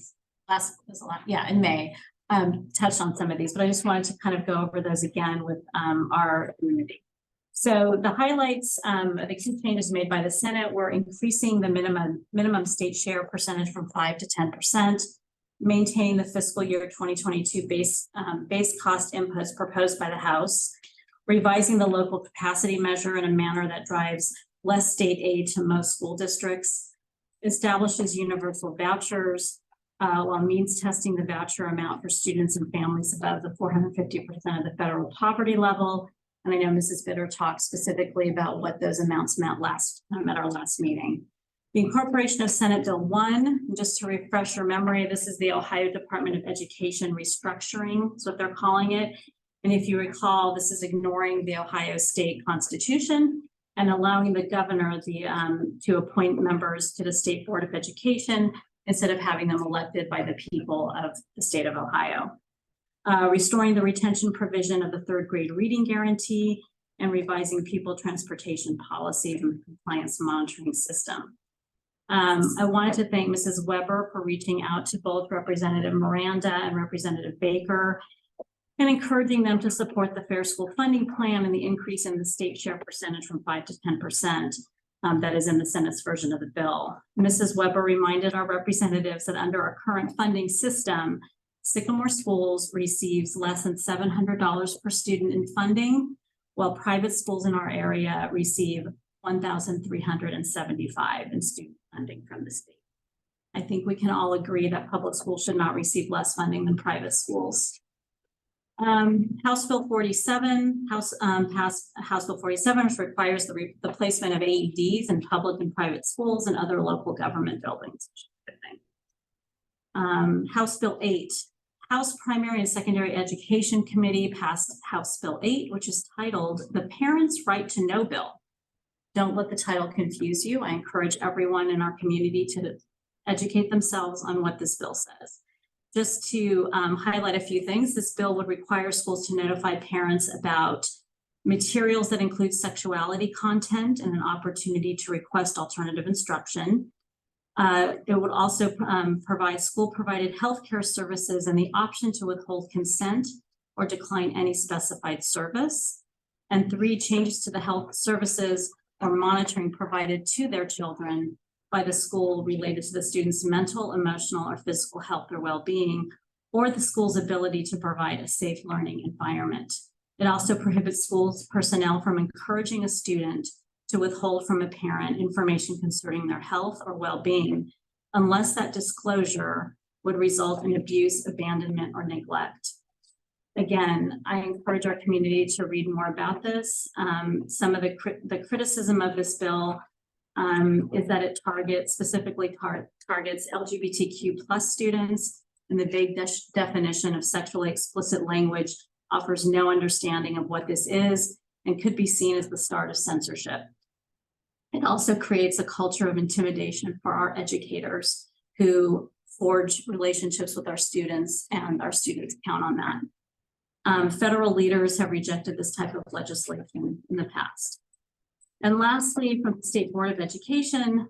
in May, touched on some of these, but I just wanted to kind of go over those again with our community. So the highlights, the key changes made by the Senate were increasing the minimum state share percentage from 5 to 10%, maintaining the fiscal year 2022 base cost inputs proposed by the House, revising the local capacity measure in a manner that drives less state aid to most school districts, establishes universal vouchers, while means testing the voucher amount for students and families above the 450% of the federal poverty level. And I know Mrs. Bitter talked specifically about what those amounts meant at our last meeting. The incorporation of Senate Bill 1, just to refresh your memory, this is the Ohio Department of Education restructuring, is what they're calling it. And if you recall, this is ignoring the Ohio State Constitution and allowing the governor to appoint members to the State Board of Education instead of having them elected by the people of the state of Ohio. Restoring the retention provision of the third grade reading guarantee and revising pupil transportation policies and compliance monitoring system. I wanted to thank Mrs. Weber for reaching out to both Representative Miranda and Representative Baker and encouraging them to support the Fair School Funding Plan and the increase in the state share percentage from 5 to 10%. That is in the Senate's version of the bill. Mrs. Weber reminded our representatives that under our current funding system, Sycamore Schools receives less than $700 per student in funding, while private schools in our area receive $1,375 in student funding from the state. I think we can all agree that public schools should not receive less funding than private schools. House Bill 47, House Bill 47, which requires the placement of AEDs in public and private schools and other local government buildings. House Bill 8, House Primary and Secondary Education Committee passed House Bill 8, which is titled The Parents' Right to Know Bill. Don't let the title confuse you. I encourage everyone in our community to educate themselves on what this bill says. Just to highlight a few things, this bill would require schools to notify parents about materials that include sexuality content and an opportunity to request alternative instruction. It would also provide school-provided healthcare services and the option to withhold consent or decline any specified service. And 3, changes to the health services or monitoring provided to their children by the school related to the student's mental, emotional, or physical health or well-being, or the school's ability to provide a safe learning environment. It also prohibits schools personnel from encouraging a student to withhold from a parent information concerning their health or well-being, unless that disclosure would result in abuse, abandonment, or neglect. Again, I encourage our community to read more about this. Some of the criticism of this bill is that it specifically targets LGBTQ+ students, and the vague definition of sexually explicit language offers no understanding of what this is and could be seen as the start of censorship. It also creates a culture of intimidation for our educators who forge relationships with our students, and our students count on that. Federal leaders have rejected this type of legislation in the past. And lastly, from the State Board of Education,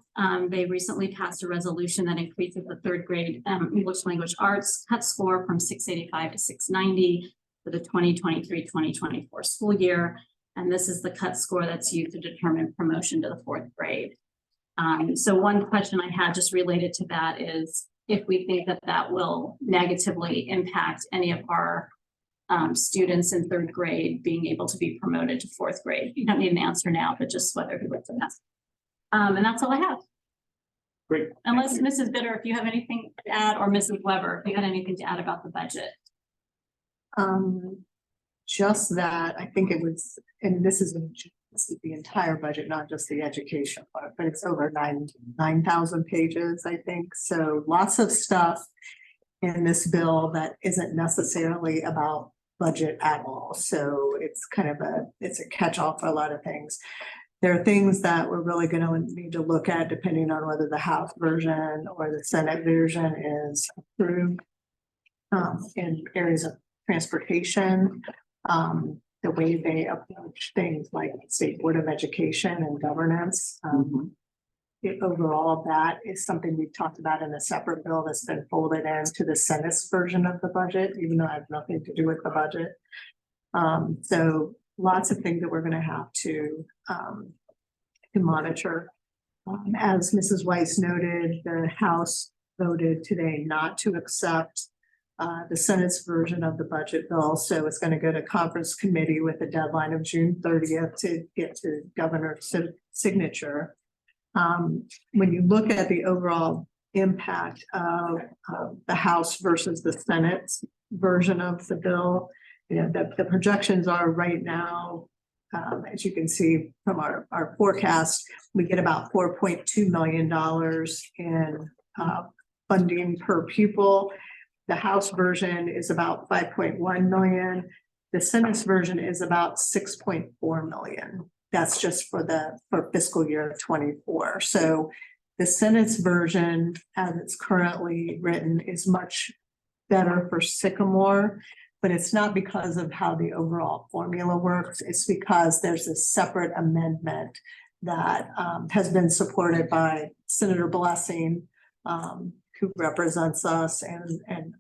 they recently passed a resolution that increases the third grade English language arts cut score from 685 to 690 for the 2023-2024 school year. And this is the cut score that's used to determine promotion to the 4th grade. So one question I had just related to that is if we think that that will negatively impact any of our students in 3rd grade being able to be promoted to 4th grade. You don't need an answer now, but just whether you would to ask. And that's all I have. Great. Unless Mrs. Bitter, if you have anything to add, or Mrs. Weber, if you had anything to add about the budget. Just that I think it was, and this is the entire budget, not just the education part, but it's over 9,000 pages, I think. So lots of stuff in this bill that isn't necessarily about budget at all. So it's kind of it's a catch-all for a lot of things. There are things that we're really gonna need to look at depending on whether the House version or the Senate version is approved. In areas of transportation, the way they approach things like State Board of Education and governance. Overall, that is something we've talked about in a separate bill that's been folded into the Senate's version of the budget, even though I have nothing to do with the budget. So lots of things that we're gonna have to monitor. As Mrs. Weiss noted, the House voted today not to accept the Senate's version of the budget bill, so it's going to go to conference committee with a deadline of June 30th to get to governor's signature. When you look at the overall impact of the House versus the Senate's version of the bill, you know, the projections are right now, as you can see from our forecast, we get about $4.2 million in funding per pupil. The House version is about 5.1 million. The Senate's version is about 6.4 million. That's just for fiscal year 24. So the Senate's version, as it's currently written, is much better for Sycamore, but it's not because of how the overall formula works. It's because there's a separate amendment that has been supported by Senator Blessing, who represents us and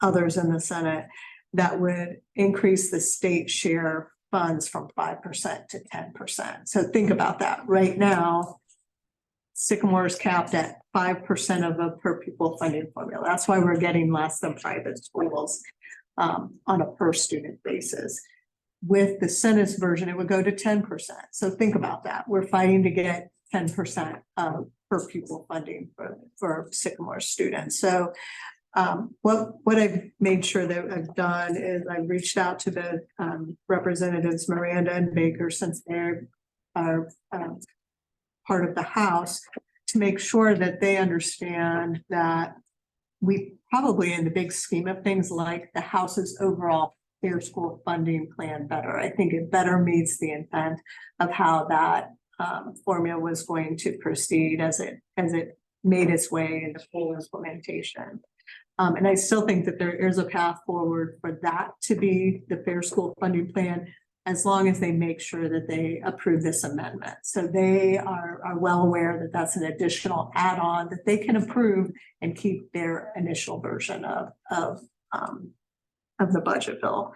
others in the Senate, that would increase the state share funds from 5% to 10%. So think about that. Right now, Sycamore is capped at 5% of a per pupil funding formula. That's why we're getting less than private schools on a per student basis. With the Senate's version, it would go to 10%. So think about that. We're fighting to get 10% per pupil funding for Sycamore students. So what I've made sure that I've done is I've reached out to the representatives Miranda and Baker, since they are part of the House, to make sure that they understand that we probably, in the big scheme of things, like the House's overall fair school funding plan better. I think it better meets the intent of how that formula was going to proceed as it made its way into full implementation. And I still think that there is a path forward for that to be the fair school funding plan, as long as they make sure that they approve this amendment. So they are well aware that that's an additional add-on that they can approve and keep their initial version of the budget bill.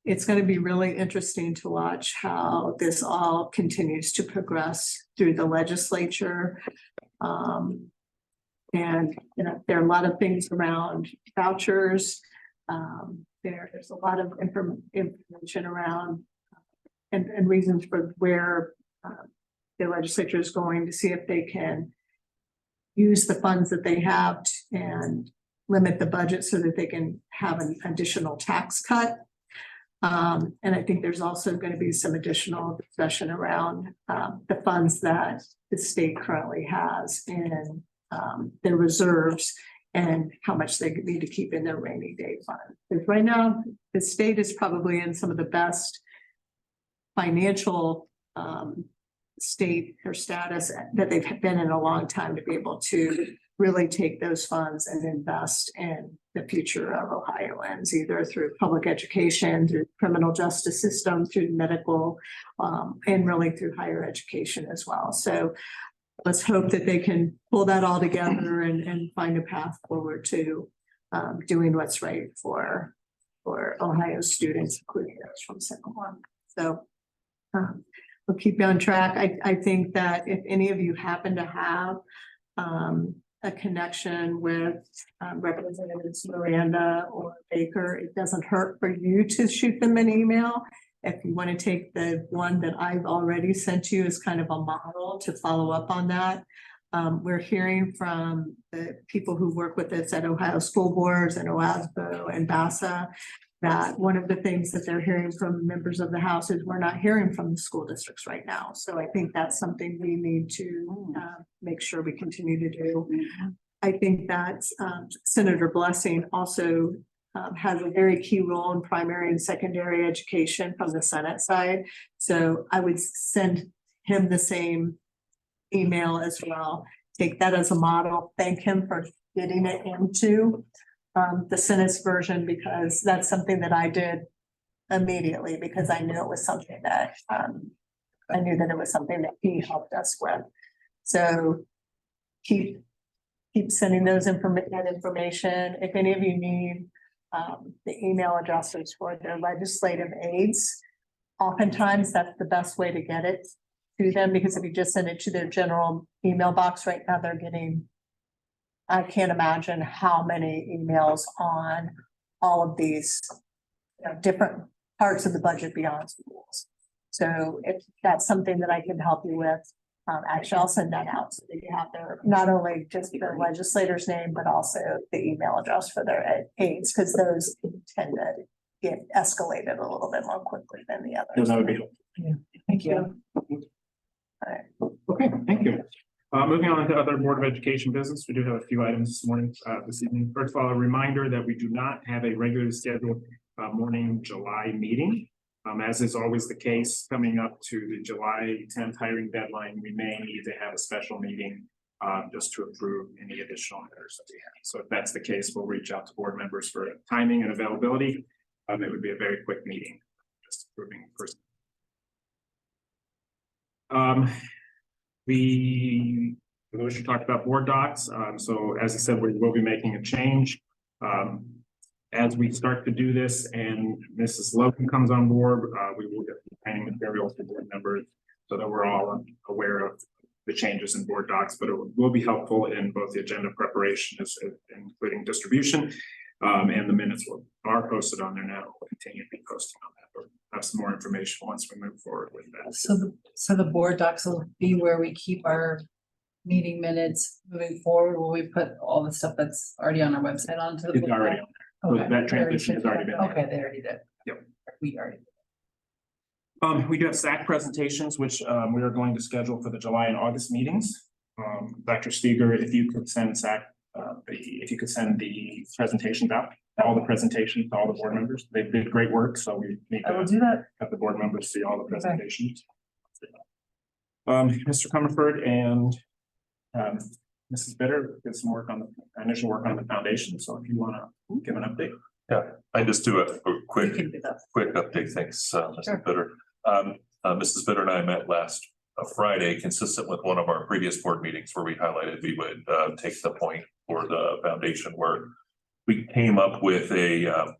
It's going to be really interesting to watch how this all continues to progress through the legislature. And you know, there are a lot of things around vouchers. There's a lot of information around and reasons for where the legislature is going, to see if they can use the funds that they have and limit the budget so that they can have an additional tax cut. And I think there's also going to be some additional discussion around the funds that the state currently has in their reserves and how much they need to keep in their rainy day fund. Because right now, the state is probably in some of the best financial state or status that they've been in a long time, to be able to really take those funds and invest in the future of Ohioans, either through public education, through criminal justice system, through medical, and really through higher education as well. So let's hope that they can pull that all together and find a path forward to doing what's right for Ohio students, including those from Sycamore. So we'll keep you on track. I think that if any of you happen to have a connection with Representatives Miranda or Baker, it doesn't hurt for you to shoot them an email. If you want to take the one that I've already sent you as kind of a model to follow up on that. We're hearing from the people who work with us at Ohio School Boards and OASBO and BASA that one of the things that they're hearing from members of the House is we're not hearing from the school districts right now. So I think that's something we need to make sure we continue to do. I think that Senator Blessing also has a very key role in primary and secondary education from the Senate side. So I would send him the same email as well. Take that as a model. Thank him for getting it into the Senate's version, because that's something that I did immediately, because I knew it was something that I knew that it was something that he helped us with. So keep sending those that information. If any of you need the email addresses for their legislative aides, oftentimes that's the best way to get it to them, because if you just send it to their general email box right now, they're getting, I can't imagine how many emails on all of these different parts of the budget beyond schools. So if that's something that I can help you with, actually, I'll send that out so that you have their, not only just their legislator's name, but also the email address for their aides, because those tend to get escalated a little bit more quickly than the others. That would be helpful. Thank you. Okay, thank you. Moving on to other Board of Education business, we do have a few items this morning, this evening. First of all, a reminder that we do not have a regularly scheduled morning July meeting. As is always the case, coming up to the July 10th hiring deadline, we may need to have a special meeting just to approve any additional matters that we have. So if that's the case, we'll reach out to board members for timing and availability. It would be a very quick meeting, just approving person. We should talk about board docs. So as I said, we will be making a change. As we start to do this and Mrs. Logan comes on board, we will get the training materials to board members so that we're all aware of the changes in board docs, but it will be helpful in both the agenda preparation, including distribution, and the minutes are posted on there now. We'll continue to be posting on that, but have some more information once we move forward with that. So the board docs will be where we keep our meeting minutes moving forward. Will we put all the stuff that's already on our website onto the? It's already on there. So Okay. that transition has already been made. Okay, they already did. Yep. We already. We do have SAC presentations, which we are going to schedule for the July and August meetings. Dr. Steger, if you could send SAC, if you could send the presentations out, all the presentations to all the board members. They did great work, so we need I will to do that. have the board members see all the presentations. Mr. Comerford and Mrs. Bitter did some work on the initial work on the foundation. So if you want to give an update. I just do a quick You can do that. update. Thanks, Sure. Mrs. Bitter. Mrs. Bitter and I met last Friday, consistent with one of our previous board meetings where we highlighted we would take the point for the foundation work. We came up with a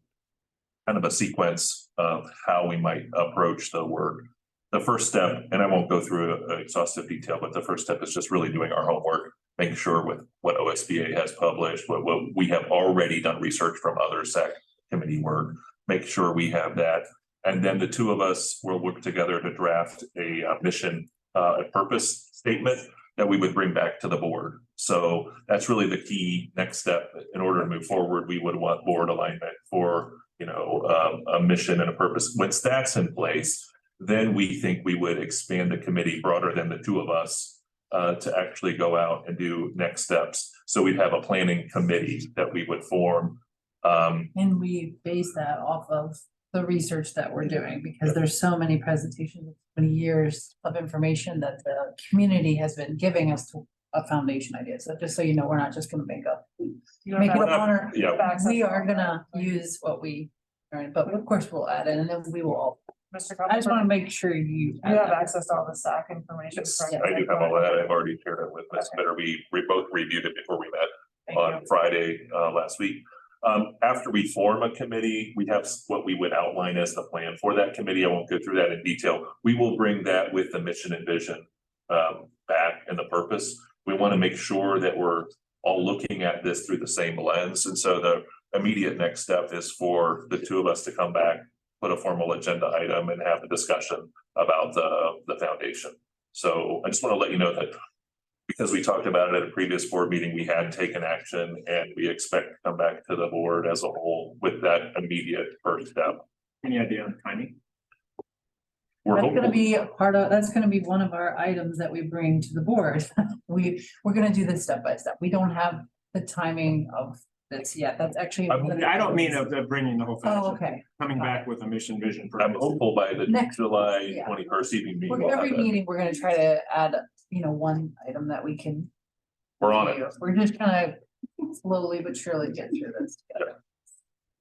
kind of a sequence of how we might approach the work. The first step, and I won't go through exhaustive detail, but the first step is just really doing our homework, making sure with what OSBA has published, what we have already done research from other SAC committee work, make sure we have that. And then the two of us will work together to draft a mission and purpose statement that we would bring back to the board. So that's really the key next step. In order to move forward, we would want board alignment for, a mission and a purpose. Once that's in place, then we think we would expand the committee broader than the two of us to actually go out and do next steps. So we'd have a planning committee that we would form. And we base that off of the research that we're doing, because there's so many presentations, many years of information that the community has been giving us to a foundation idea. So just so you know, we're not just gonna make up. Make it up on our, Yeah. we are gonna use what we, right, but of course we'll add it, and then we will all. Mr. I just wanna Comerford, make sure you. you have access to all the SAC information. Yes, correct? I do have all that. I've already shared it with Ms. Bitter. We both reviewed it before we met Thank on you. Friday last week. After we form a committee, we have what we would outline as the plan for that committee. I won't go through that in detail. We will bring that with the mission and vision back and the purpose. We want to make sure that we're all looking at this through the same lens. And so the immediate next step is for the two of us to come back, put a formal agenda item and have a discussion about the foundation. So I just want to let you know that because we talked about it at a previous board meeting, we had taken action and we expect to come back to the board as a whole with that immediate first step. Any idea on timing? We're That's gonna hopeful. be a part of, that's gonna be one of our items that we bring to the board. We're gonna do this step by step. We don't have the timing of that's actually. I don't mean of bringing the whole thing. Oh, okay. Coming back with a mission vision. I'm hopeful by the Next- July yeah. 21st evening meeting. With we'll have every that. meeting, we're gonna try to add, one item that we can. We're on it. We're just kind of slowly but surely get through this together.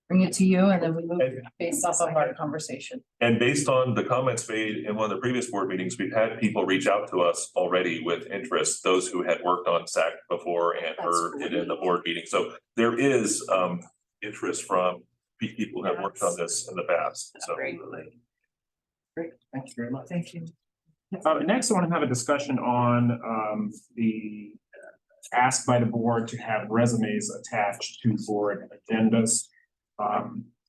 Bring it to you and then we move based off of our conversation. And based on the comments made in one of the previous board meetings, we've had people reach out to us already with interest, those who had worked on SAC before and heard it in the board meeting. So there is interest from people who have worked on this in the past, so. Great. Great, thank you very much. Thank you. Next, I want to have a discussion on the ask by the board to have resumes attached to board agendas.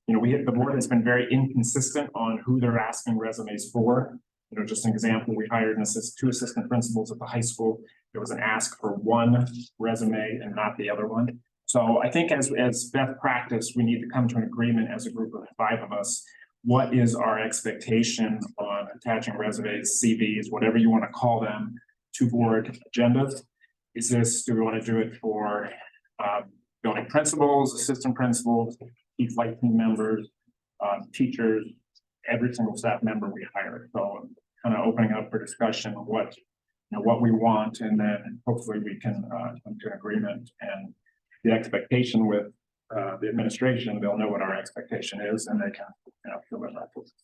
The board has been very inconsistent on who they're asking resumes for. Just an example, we hired two assistant principals at the high school. There was an ask for one resume and not the other one. So I think as best practice, we need to come to an agreement as a group of 5 of us. What is our expectation on attaching resumes, CVs, whatever you want to call them, to board agendas? Do we want to do it for building principals, assistant principals, key flight team members, teachers, every single staff member we hire? So kind of opening up for discussion of what we want, and then hopefully we can come to an agreement. And the expectation with the administration, they'll know what our expectation is, and they can feel it.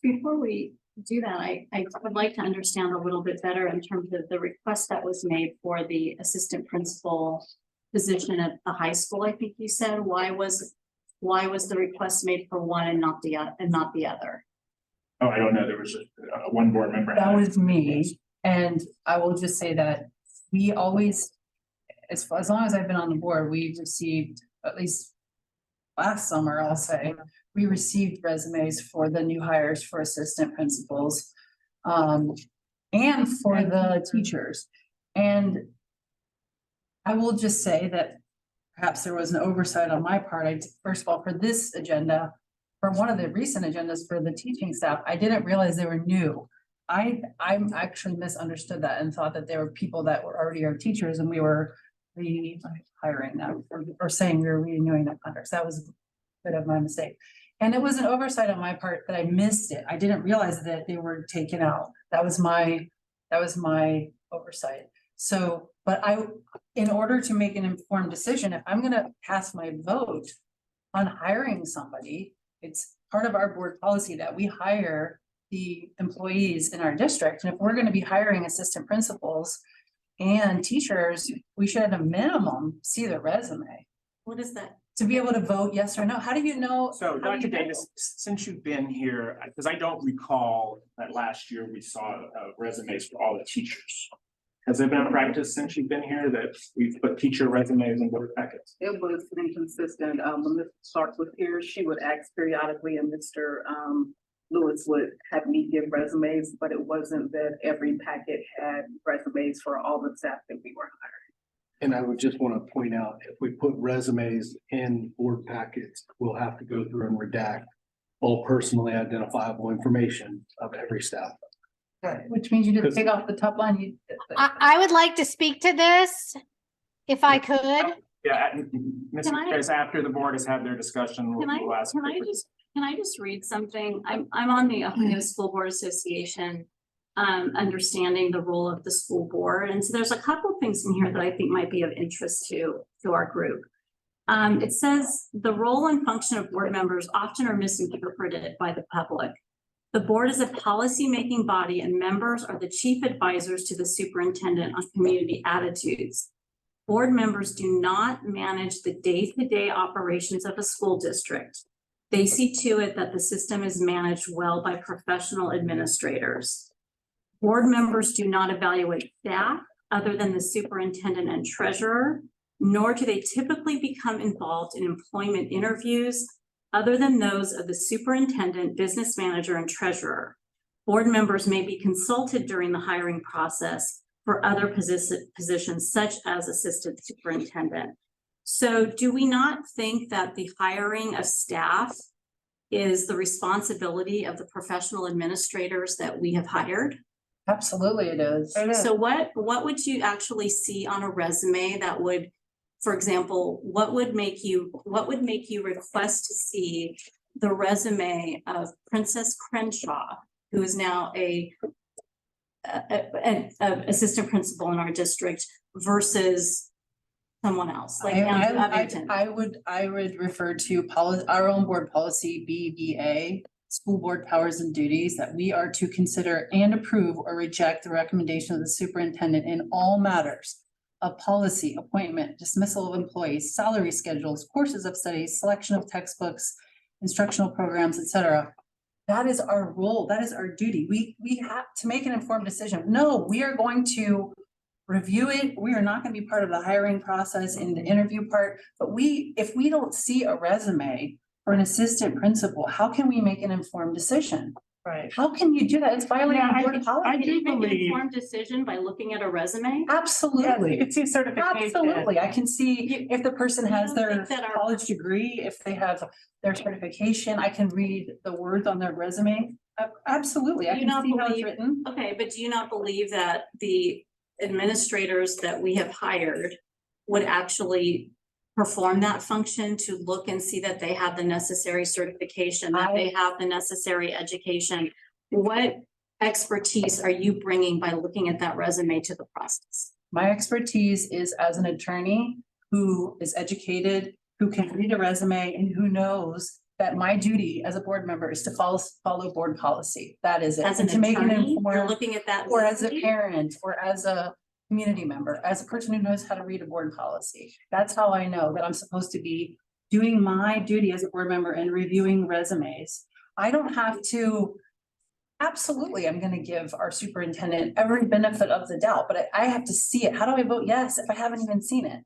Before we do that, I would like to understand a little bit better in terms of the request that was made for the assistant principal position at the high school. I think you said, why was the request made for one and not the other? Oh, I don't know. There was just one board member. That was me, and I will just say that we always, as long as I've been on the board, we've received, at least last summer, I'll say, we received resumes for the new hires for assistant principals, and for the teachers. And I will just say that perhaps there was an oversight on my part. First of all, for this agenda, for one of the recent agendas for the teaching staff, I didn't realize they were new. I actually misunderstood that and thought that there were people that were already our teachers and we were hiring them or saying we were renewing their contracts. That was a bit of my mistake. And it was an oversight on my part that I missed it. I didn't realize that they were taken out. That was my oversight. So, but in order to make an informed decision, if I'm gonna pass my vote on hiring somebody, it's part of our board policy that we hire the employees in our district. And if we're gonna be hiring assistant principals and teachers, we should at a minimum see their resume. What is that? To be able to vote yes or no. How do you know? So Dr. Davis, since you've been here, because I don't recall that last year we saw resumes for all the teachers. Has there been a practice since you've been here that we've put teacher resumes in board packets? It was inconsistent. When Ms. Starks was here, she would ask periodically, and Mr. Lewis would have me give resumes, but it wasn't that every packet had resumes for all the staff that we were hiring. And I would just want to point out, if we put resumes in board packets, we'll have to go through and redact all personally identifiable information of every staff. Which means you just take off the top line. I would like to speak to this, if I could. Yeah, Mr. Chris, after the board has had their discussion, we'll ask. Can I just read something? I'm on the Ohio School Board Association, understanding the role of the school board. And so there's a couple things in here that I think might be of interest to our group. It says the role and function of board members often are misinterpreted by the public. The board is a policy-making body and members are the chief advisors to the superintendent on community attitudes. Board members do not manage the day-to-day operations of a school district. They see to it that the system is managed well by professional administrators. Board members do not evaluate staff other than the superintendent and treasurer, nor do they typically become involved in employment interviews other than those of the superintendent, business manager, and treasurer. Board members may be consulted during the hiring process for other positions such as assistant superintendent. So do we not think that the hiring of staff is the responsibility of the professional administrators that we have hired? Absolutely it is. So what would you actually see on a resume that would for example, what would make you request to see the resume of Princess Crenshaw, who is now an assistant principal in our district versus someone else, like Andrew Abington? I would refer to our own board policy, BBA, school board powers and duties, that we are to consider and approve or reject the recommendation of the superintendent in all matters of policy, appointment, dismissal of employees, salary schedules, courses of study, selection of textbooks, instructional programs, etc. That is our role. That is our duty. We have to make an informed decision. No, we are going to review it. We are not going to be part of the hiring process in the interview part, but if we don't see a resume for an assistant principal, how can we make an informed decision? Right. How can you do that? It's violating board policy. I Can do you make an believe, informed decision by looking at a resume? Absolutely. It's a certification. Absolutely. I can see if the person You has don't their think that our- college degree, if they have their certification, I can read the words on their resume. Absolutely. I Do you can not see how it's believe- written. Okay, but do you not believe that the administrators that we have hired would actually perform that function to look and see that they have the necessary certification, that they have the necessary education? What expertise are you bringing by looking at that resume to the process? My expertise is as an attorney who is educated, who can read a resume, and who knows that my duty as a board member is to follow board policy. That is it. As an And to make an attorney, you're informed, looking at that. or as a legally? parent, or as a community member, as a person who knows how to read a board policy. That's how I know that I'm supposed to be doing my duty as a board member and reviewing resumes. I don't have to. Absolutely, I'm gonna give our superintendent every benefit of the doubt, but I have to see it. How do I vote yes if I haven't even seen it?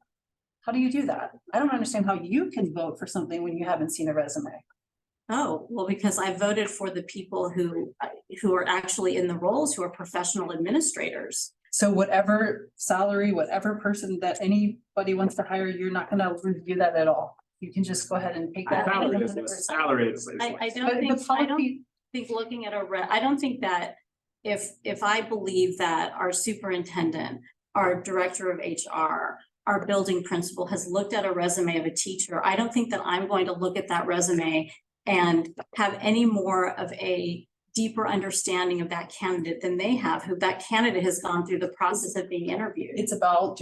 How do you do that? I don't understand how you can vote for something when you haven't seen a resume. Oh, well, because I voted for the people who are actually in the roles, who are professional administrators. So whatever salary, whatever person that anybody wants to hire, you're not gonna review that at all. You can just go ahead and take that. salary is. I But don't the think, policy, looking at I don't think that if I believe that our superintendent, our director of HR, our building principal has looked at a resume of a teacher, I don't think that I'm going to look at that resume and have any more of a deeper understanding of that candidate than they have, who that candidate has gone through the process of being interviewed. it's about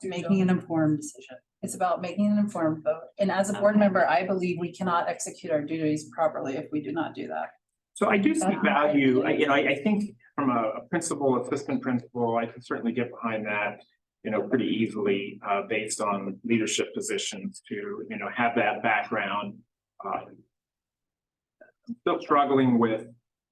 making an informed decision. It's about making an informed vote. And as a board Okay. member, I believe we cannot execute our duties properly if we do not do that. So I do see value, I think from a principal, assistant principal, I can certainly get behind that, pretty easily, based on leadership positions to, have that background. I'm still struggling with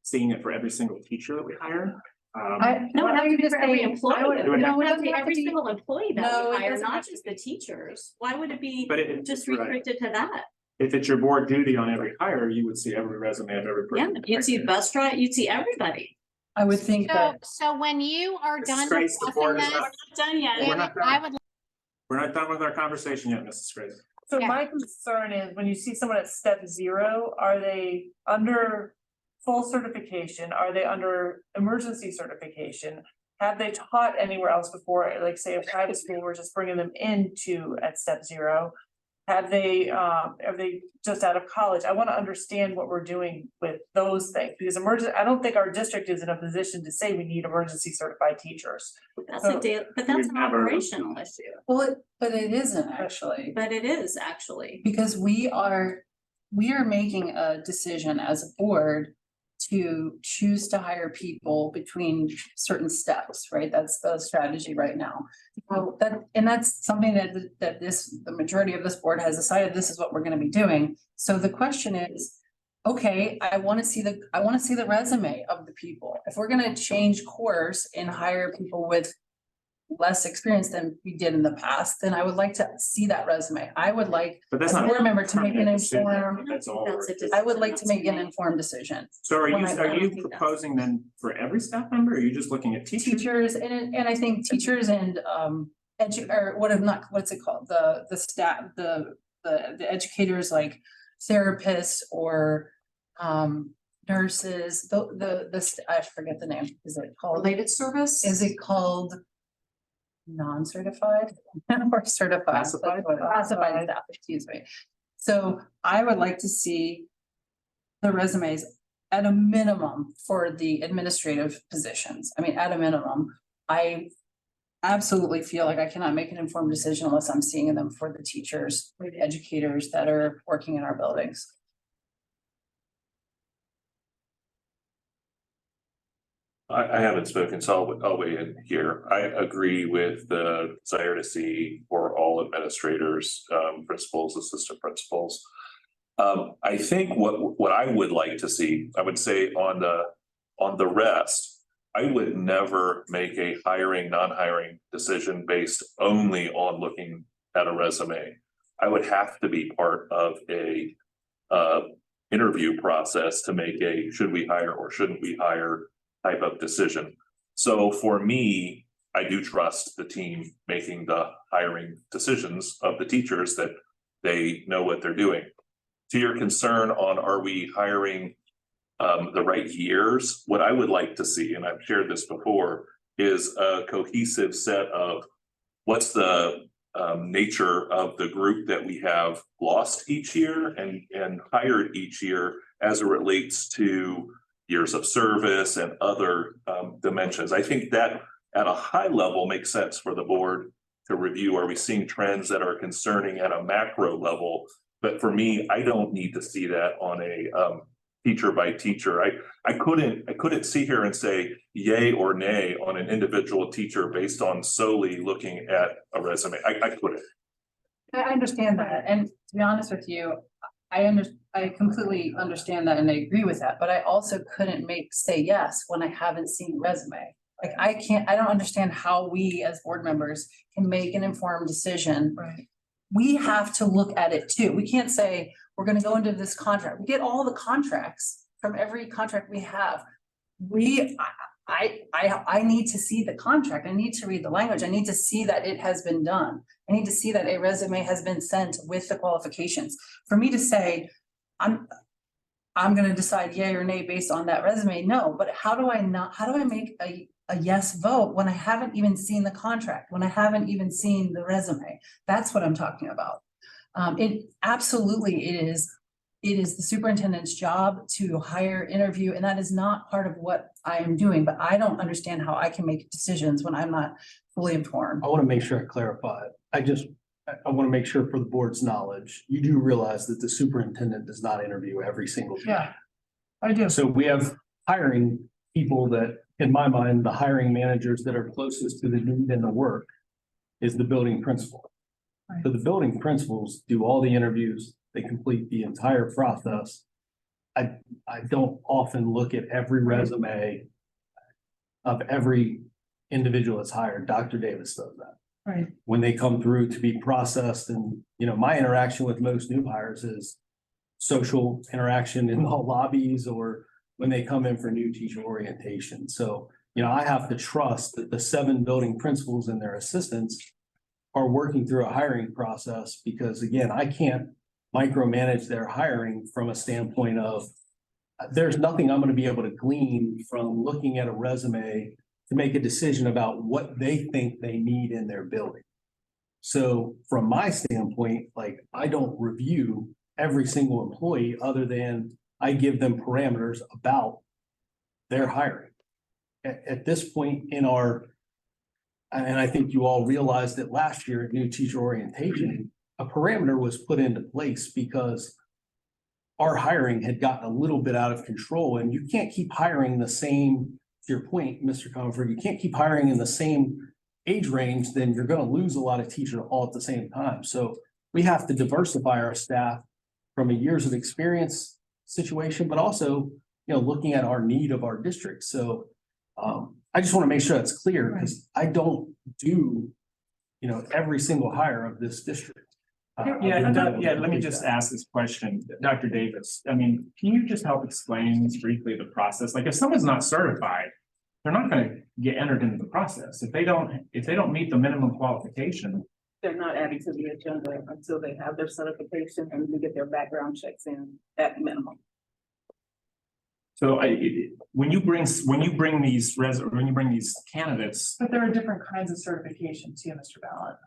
seeing it for every single teacher that we hire. No, it has to be for every employee. I would- It no, it has to doesn't be have to every be- single employee that No, we it hire, doesn't not have to just the teachers. Why would it be But it, just right. restricted to that? If it's your board duty on every hire, you would see every resume of every Yeah, person. you'd see bus driver, you'd see everybody. I would think So, that, so when you are Mrs. done Grace, the discussing board is this, not- Not done yet. We're not done. I would We're not done with our conversation yet, Mrs. Grace. So Yeah. my concern is when you see someone at step 0, are they under full certification? Are they under emergency certification? Have they taught anywhere else before, like say a private school, we're just bringing them into at step 0? Are they just out of college? I want to understand what we're doing with those things, because I don't think our district is in a position to say we need emergency certified teachers. That's a deal, but that's an never- operational issue. but it isn't actually. But it is actually. Because we are making a decision as a board to choose to hire people between certain steps, right? That's the strategy right now. So that's something that the majority of this board has decided this is what we're gonna be doing. So the question is, okay, I wanna see the resume of the people. If we're gonna change course and hire people with less experience than we did in the past, then I would like to see that resume. I would like, But that's as a not. board member, to make an permanent decision. informed, That's all. That's a we're- I would like to make an informed decision. So are when you, I- are I you don't think that's- proposing then for every staff member? Or are you just looking at teachers? Teachers and I think teachers and what's it called? The staff, the educators like therapists or nurses, I forget the name. Is it called? related service? Is it called? non-certified or certified. Classified. Classified staff, excuse me. So I would like to see the resumes at a minimum for the administrative positions. I mean, at a minimum, I absolutely feel like I cannot make an informed decision unless I'm seeing them for the teachers, or the educators that are working in our buildings. I haven't spoken, so I'll weigh in here. I agree with the desire to see for all administrators, principals, assistant principals. I think what I would like to see, I would say on the rest, I would never make a hiring, non-hiring decision based only on looking at a resume. I would have to be part of a interview process to make a should we hire or shouldn't we hire type of decision. So for me, I do trust the team making the hiring decisions of the teachers that they know what they're doing. To your concern on are we hiring the right years, what I would like to see, and I've shared this before, is a cohesive set of what's the nature of the group that we have lost each year and hired each year as it relates to years of service and other dimensions. I think that at a high level makes sense for the board to review. Are we seeing trends that are concerning at a macro level? But for me, I don't need to see that on a teacher by teacher. I couldn't sit here and say yay or nay on an individual teacher based on solely looking at a resume. I couldn't. I understand that, and to be honest with you, I completely understand that and I agree with that, but I also couldn't say yes when I haven't seen the resume. Like I don't understand how we as board members can make an informed decision. Right. We have to look at it too. We can't say, we're gonna go into this contract. We get all the contracts from every contract we have. I need to see the contract. I need to read the language. I need to see that it has been done. I need to see that a resume has been sent with the qualifications. For me to say, I'm gonna decide yay or nay based on that resume, no, but how do I make a yes vote when I haven't even seen the contract, when I haven't even seen the resume? That's what I'm talking about. It is the superintendent's job to hire, interview, and that is not part of what I am doing, but I don't understand how I can make decisions when I'm not fully informed. I want to make sure I clarify it. I want to make sure for the board's knowledge, you do realize that the superintendent does not interview every single. Yeah, I do. So we have hiring people that, in my mind, the hiring managers that are closest to the need and the work is the building principal. Right. So the building principals do all the interviews, they complete the entire process. I don't often look at every resume of every individual that's hired. Dr. Davis does that. Right. When they come through to be processed, and my interaction with most new hires is social interaction in the lobbies or when they come in for new teacher orientation. So, I have to trust that the 7 building principals and their assistants are working through a hiring process, because again, I can't micromanage their hiring from a standpoint of there's nothing I'm going to be able to glean from looking at a resume to make a decision about what they think they need in their building. So from my standpoint, I don't review every single employee other than I give them parameters about their hiring. At this point in and I think you all realized that last year at new teacher orientation, a parameter was put into place because our hiring had gotten a little bit out of control, and you can't keep hiring the same, to your point, Mr. Comfort, you can't keep hiring in the same age range, then you're going to lose a lot of teachers all at the same time. So we have to diversify our staff from a years of experience situation, but also, looking at our need of our district. So I just want to make sure that's clear, because I don't do, every single hire of this district. Let me just ask this question, Dr. Davis. I mean, can you just help explain briefly the process? Like, if someone's not certified, they're not going to get entered into the process. If they don't meet the minimum qualification, They're not adding to the agenda until they have their certification and we get their background checks in at minimum. So when you bring these candidates, But there are different kinds of certification too, Mr. Ballard.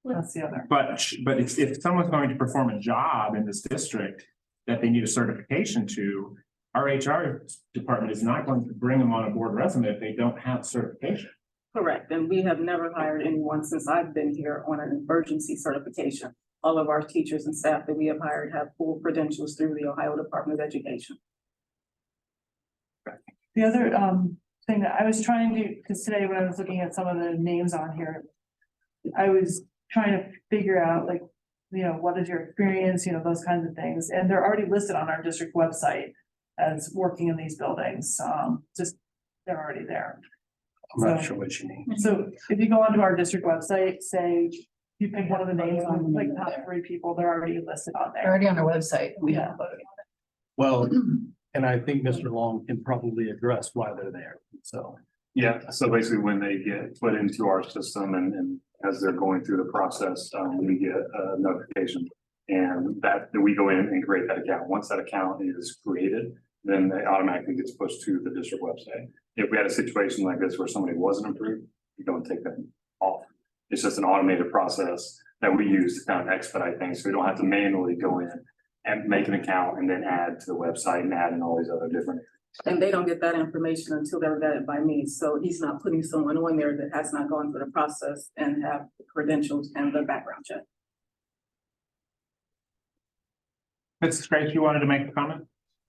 That's the other. but if someone's going to perform a job in this district that they need a certification to, our HR department is not going to bring them on a board resume if they don't have certification. Correct, and we have never hired anyone since I've been here on an emergency certification. All of our teachers and staff that we have hired have full credentials through the Ohio Department of Education. The other thing that I was trying to, because today when I was looking at some of the names on here, I was trying to figure out like, you know, what is your experience, you know, those kinds of things, and they're already listed on our district website as working in these buildings, just, they're already there. I'm not So- sure what you mean. So if you go onto our district website, say, you pick one of the names on like top 3 people, they're already listed on They're there. already on our website. We haven't voted on it. Well, and I think Mr. Long can probably address why they're there, so. Yeah, so basically when they get put into our system and as they're going through the process, we get a notification. And that we go in and create that account. Once that account is created, then it automatically gets pushed to the district website. If we had a situation like this where somebody wasn't approved, we don't take them off. It's just an automated process that we use to kind of expedite things, so we don't have to manually go in and make an account and then add to the website and add in all these other different. And they don't get that information until they're vetted by me, so he's not putting someone on there that has not gone through the process and have the credentials and the background check. Mrs. Grace, you wanted to make a comment?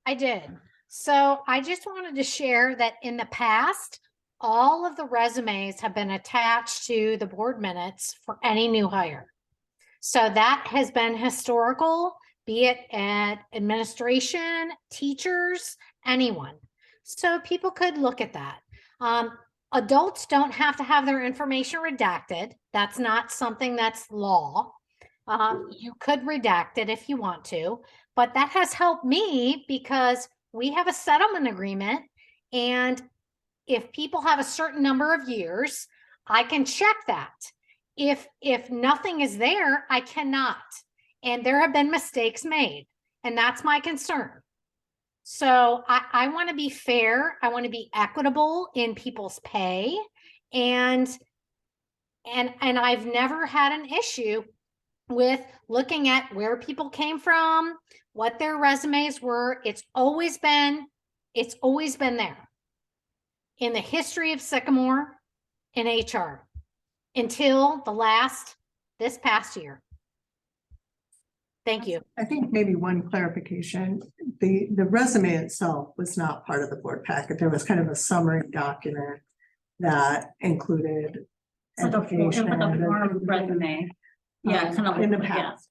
I did. So I just wanted to share that in the past, all of the resumes have been attached to the board minutes for any new hire. So that has been historical, be it at administration, teachers, anyone. So people could look at that. Adults don't have to have their information redacted. That's not something that's law. You could redact it if you want to, but that has helped me because we have a settlement agreement, and if people have a certain number of years, I can check that. If nothing is there, I cannot. And there have been mistakes made, and that's my concern. So I want to be fair. I want to be equitable in people's pay, and I've never had an issue with looking at where people came from, what their resumes were. It's always been there in the history of Sycamore in HR until this past year. Thank you. I think maybe one clarification, the resume itself was not part of the board packet. There was kind of a summary document that included education. Resume. Yeah, kind of. In the yeah. past.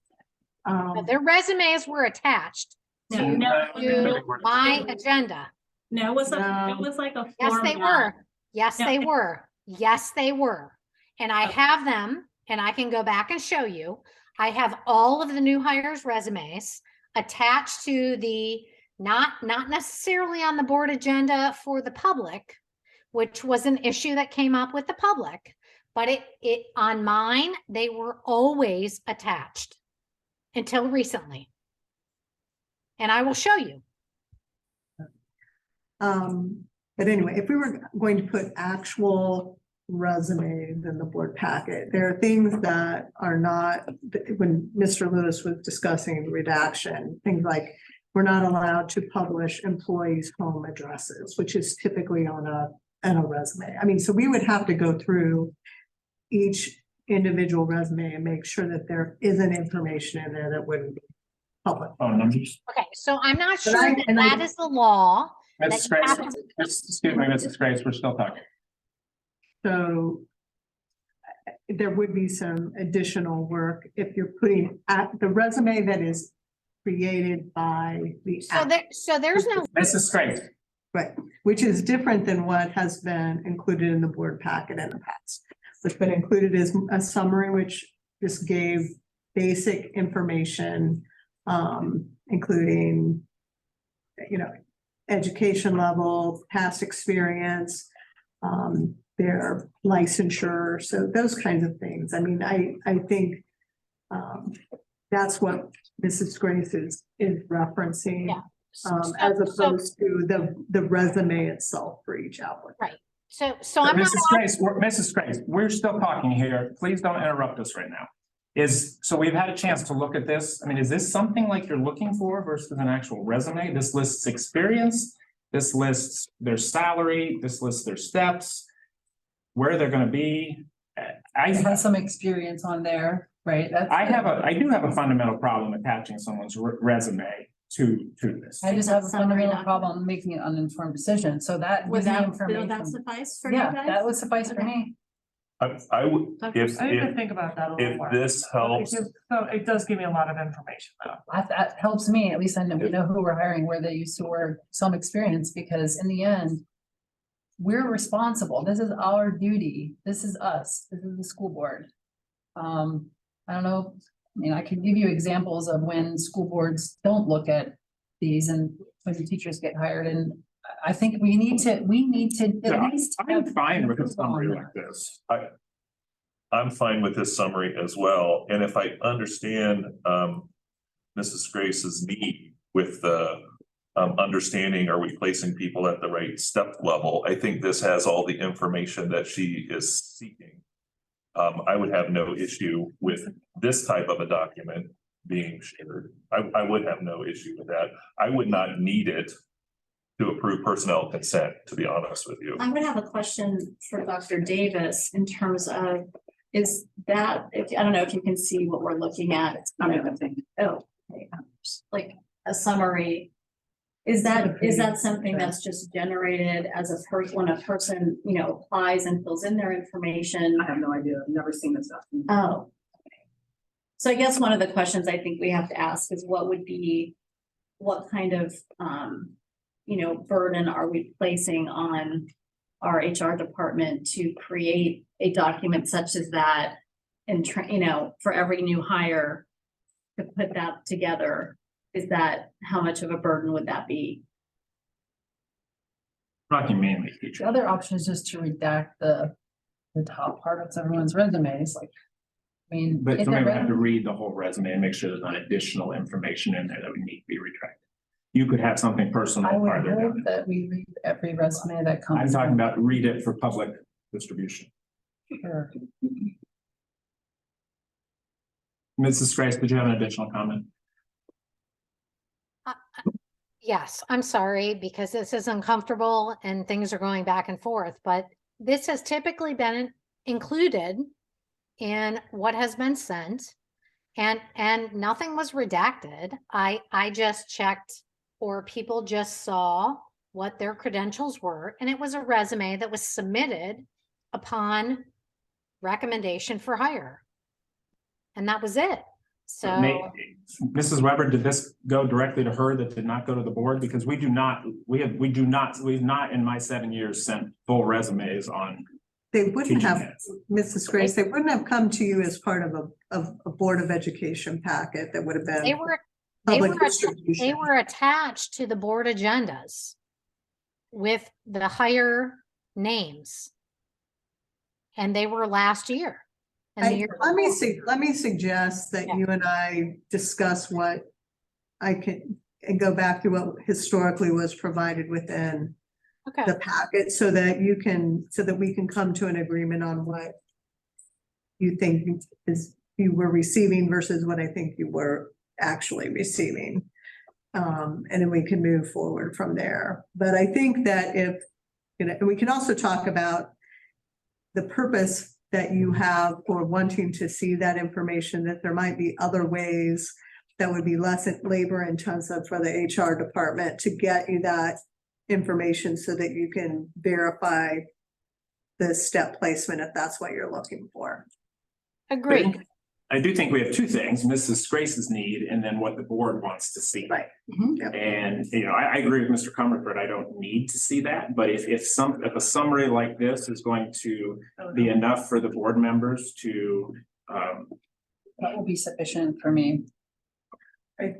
Their resumes were attached to my agenda. No, it was like a. Yes, they were. Yes, No. they were. Yes, they were. And I have them, and I can go back and show you. I have all of the new hires' resumes attached to the, not necessarily on the board agenda for the public, which was an issue that came up with the public, but it on mine, they were always attached until recently. And I will show you. But anyway, if we were going to put actual resumes in the board packet, there are things that are not, when Mr. Lewis was discussing redaction, things like we're not allowed to publish employees' home addresses, which is typically on a resume. I mean, so we would have to go through each individual resume and make sure that there isn't information in there that wouldn't be public. Phone numbers. Okay, so I'm not But sure I- that and I- that is the law. Mrs. Grace, excuse me, Mrs. Grace, we're still talking. So there would be some additional work if you're putting at the resume that is created by the. So there's no, Mrs. Grace, Right, which is different than what has been included in the board packet in the past. What's been included is a summary, which just gave basic information, including, education level, past experience, their licensure, so those kinds of things. I mean, I think that's what Mrs. Grace is referencing. Yeah. as opposed to the resume itself for each applicant. Right. So I'm not. Mrs. Grace, we're still talking here. Please don't interrupt us right now. So we've had a chance to look at this. I mean, is this something like you're looking for versus an actual resume? This lists experience, this lists their salary, this lists their steps, where they're gonna be. I have some experience on there, right? I do have a fundamental problem attaching someone's resume to this. I just have a Summary fundamental document. problem making an uninformed decision, so that Would gives me that, will information. that suffice for you Yeah, guys? that would suffice for Okay. me. I would, if, I need to if, think about that a little if more. this helps, So it does give me a lot of information though. That helps me, at least I know, we know who we're hiring, where they used to work, some experience, because in the end, we're responsible. This is our duty. This is us. This is the school board. I don't know, I mean, I could give you examples of when school boards don't look at these and when the teachers get hired, and I think we need to Yeah, at least. I'm have fine with a approval on summary that. like this. I'm fine with this summary as well. And if I understand, Mrs. Grace's need with the understanding, are we placing people at the right step level? I think this has all the information that she is seeking. I would have no issue with this type of a document being shared. I would have no issue with that. I would not need it to approve personnel consent, to be honest with you. I would have a question for Dr. Davis in terms of, is that, I don't know if you can see what we're looking at. It's kind of a thing. Oh, okay. Like a summary. Is that something that's just generated as a person, when a person, applies and fills in their information? I have no idea. I've never seen this stuff. Oh. Okay. So I guess one of the questions I think we have to ask is what kind of, burden are we placing on our HR department to create a document such as that? And, for every new hire to put that together, how much of a burden would that be? Talking mainly The teacher. other option is just to redact the top part of everyone's resumes, like, I mean. But if somebody the would have to resume- read the whole resume and make sure there's not additional information in there that would need to be retracted. You could have something personal I would farther hope down. that we read every resume that comes. I'm talking about read it for public distribution. Sure. Mrs. Grace, did you have an additional comment? Yes, I'm sorry, because this is uncomfortable and things are going back and forth, but this has typically been included in what has been sent. And nothing was redacted. I just checked, or people just saw what their credentials were, and it was a resume that was submitted upon recommendation for hire. And that was it. So. Mrs. Weber, did this go directly to her that did not go to the board? Because we've not in my 7 years sent full resumes on. They wouldn't teaching have, heads. Mrs. Grace, they wouldn't have come to you as part of a Board of Education packet that would have They been were, public they distribution. were attached to the board agendas with the hire names. And they were last year. And the year Let me suggest that Yeah. you and I discuss what I can, and go back to what historically was provided within Okay, the packet so that we can come to an agreement on what you think you were receiving versus what I think you were actually receiving. And then we can move forward from there. But I think that and we can also talk about the purpose that you have for wanting to see that information, that there might be other ways that would be less labor intensive for the HR department to get you that information so that you can verify the step placement if that's what you're looking for. agreed. I do think we have two things, Mrs. Grace's need and then what the board wants to see. Right. Yep. And, I agree with Mr. Comerford. I don't need to see that, but if a summary like this is going to be enough for the board members to, That will be sufficient for me. I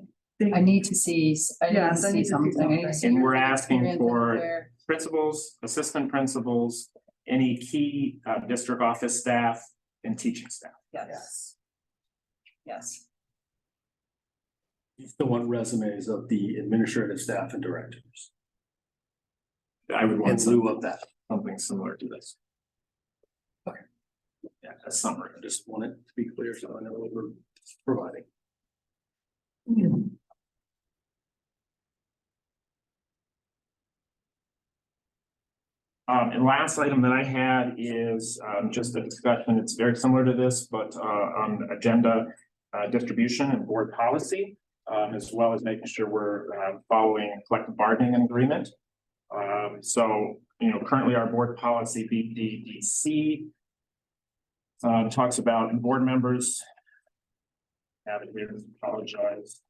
I need to see, I need Yes, to I see need to see something. I need to something. see and we're asking experience for where- principals, assistant principals, any key district office staff and teaching staff. Yes. Yes. You still want resumes of the administrative staff and directors I would in want lieu of that. something similar to this. Yeah, a summary. I just want it to be clear so I know what we're providing. And last item that I had is just a discussion. It's very similar to this, but on agenda distribution and board policy, as well as making sure we're following collective bargaining agreement. So, you know, currently our board policy BPDC talks about board members. Have it here, apologize.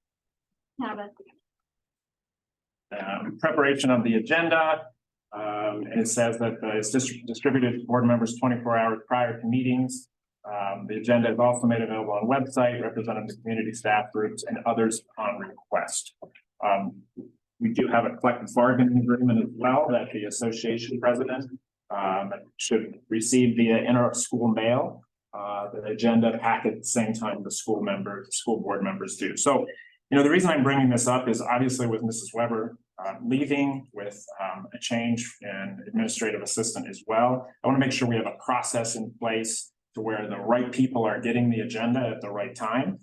Have it. Preparation of the agenda. And it says that it's distributed to board members 24 hours prior to meetings. The agenda is also made available on website, represented to community staff groups and others upon request. We do have a collective bargaining agreement as well that the association president should receive via inter-school mail. The agenda packet at the same time the school board members do. So, you know, the reason I'm bringing this up is obviously with Mrs. Weber leaving, with a change in administrative assistant as well. I want to make sure we have a process in place to where the right people are getting the agenda at the right time.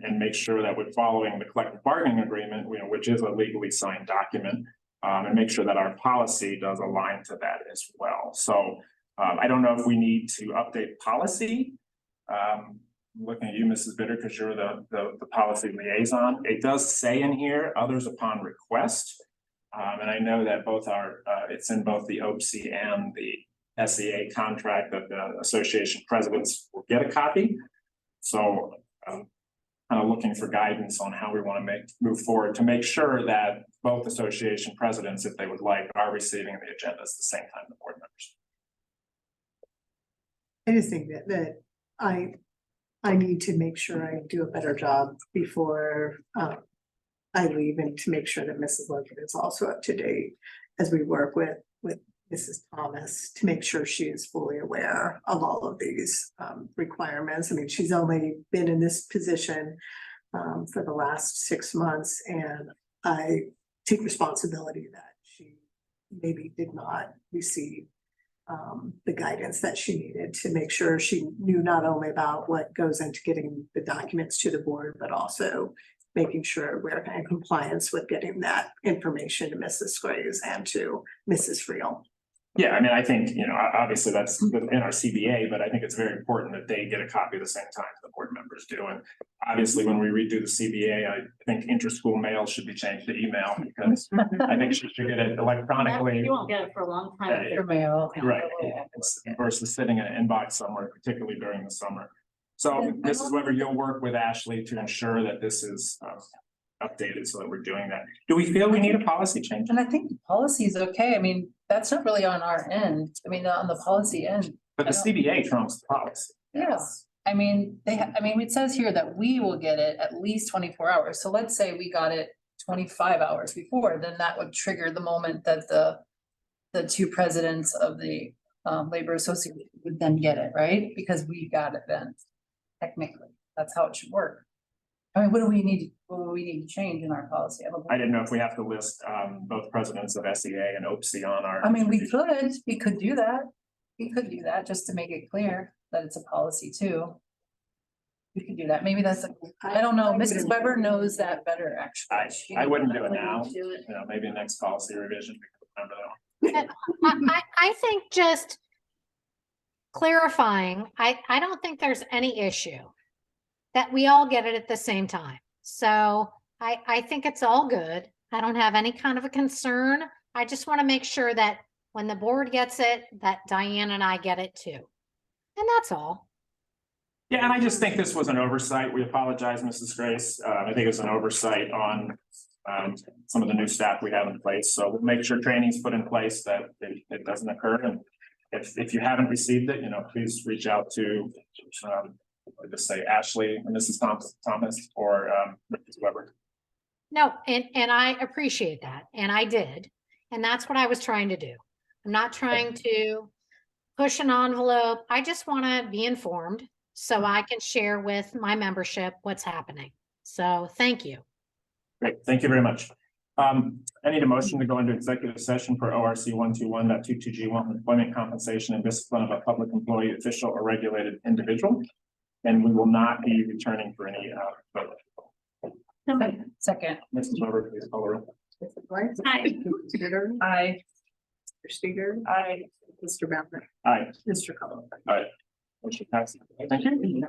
And make sure that we're following the collective bargaining agreement, you know, which is a legally signed document, and make sure that our policy does align to that as well. So I don't know if we need to update policy. Looking at you, Mrs. Bitter, because you're the policy liaison. It does say in here, others upon request. And I know that both are, it's in both the OPSI and the SEA contract that the association presidents will get a copy. So kind of looking for guidance on how we want to move forward to make sure that both association presidents, if they would like, are receiving the agendas at the same time the board members. I just think that I need to make sure I do a better job before I leave, and to make sure that Mrs. Logan is also up to date as we work with Mrs. Thomas to make sure she is fully aware of all of these requirements. I mean, she's only been in this position for the last 6 months, and I take responsibility that she maybe did not receive the guidance that she needed to make sure she knew not only about what goes into getting the documents to the board, but also making sure we're in compliance with getting that information to Mrs. Graves and to Mrs. Friel. Yeah, I mean, I think, you know, obviously that's in our CBA, but I think it's very important that they get a copy at the same time the board members do. And obviously, when we redo the CBA, I think inter-school mail should be changed to email, because I think she should get it electronically. You won't get it for a long time. Your mail. Right, versus sitting in an inbox somewhere, particularly during the summer. So Mrs. Weber, you'll work with Ashley to ensure that this is updated so that we're doing that. Do we feel we need a policy change? And I think the policy is okay. I mean, that's not really on our end. I mean, on the policy end. But the CBA trumps the policy. Yeah, I mean, I mean, it says here that we will get it at least 24 hours. So let's say we got it 25 hours before, then that would trigger the moment that the two presidents of the labor association would then get it, right? Because we got it then, technically. That's how it should work. I mean, what do we need to change in our policy? I didn't know if we have to list both presidents of SEA and OPSI on our. I mean, we could do that. We could do that just to make it clear that it's a policy too. We could do that. Maybe that's, I don't know. Mrs. Weber knows that better, actually. I wouldn't do it now. You know, maybe next policy revision. I think just clarifying, I don't think there's any issue that we all get it at the same time. So I think it's all good. I don't have any kind of a concern. I just want to make sure that when the board gets it, that Diane and I get it too. And that's all. Yeah, and I just think this was an oversight. We apologize, Mrs. Grace. I think it's an oversight on some of the new staff we have in place. So we'll make sure training's put in place that it doesn't occur. And if you haven't received it, you know, please reach out to just say Ashley or Mrs. Thomas or Mrs. Weber. No, and I appreciate that. And I did. And that's what I was trying to do. I'm not trying to push an envelope. I just want to be informed so I can share with my membership what's happening. So thank you. Great, thank you very much. I need a motion to go into executive session for ORC 121.22G1, employment compensation and discipline of a public employee, official, or regulated individual. And we will not be returning for any, vote. Second. Mrs. Weber, please call the roll. Hi. Aye. Mr. Steger, Aye. Mr. Ballmer, Aye. Mr. Cullen. Motion passes. Thank you.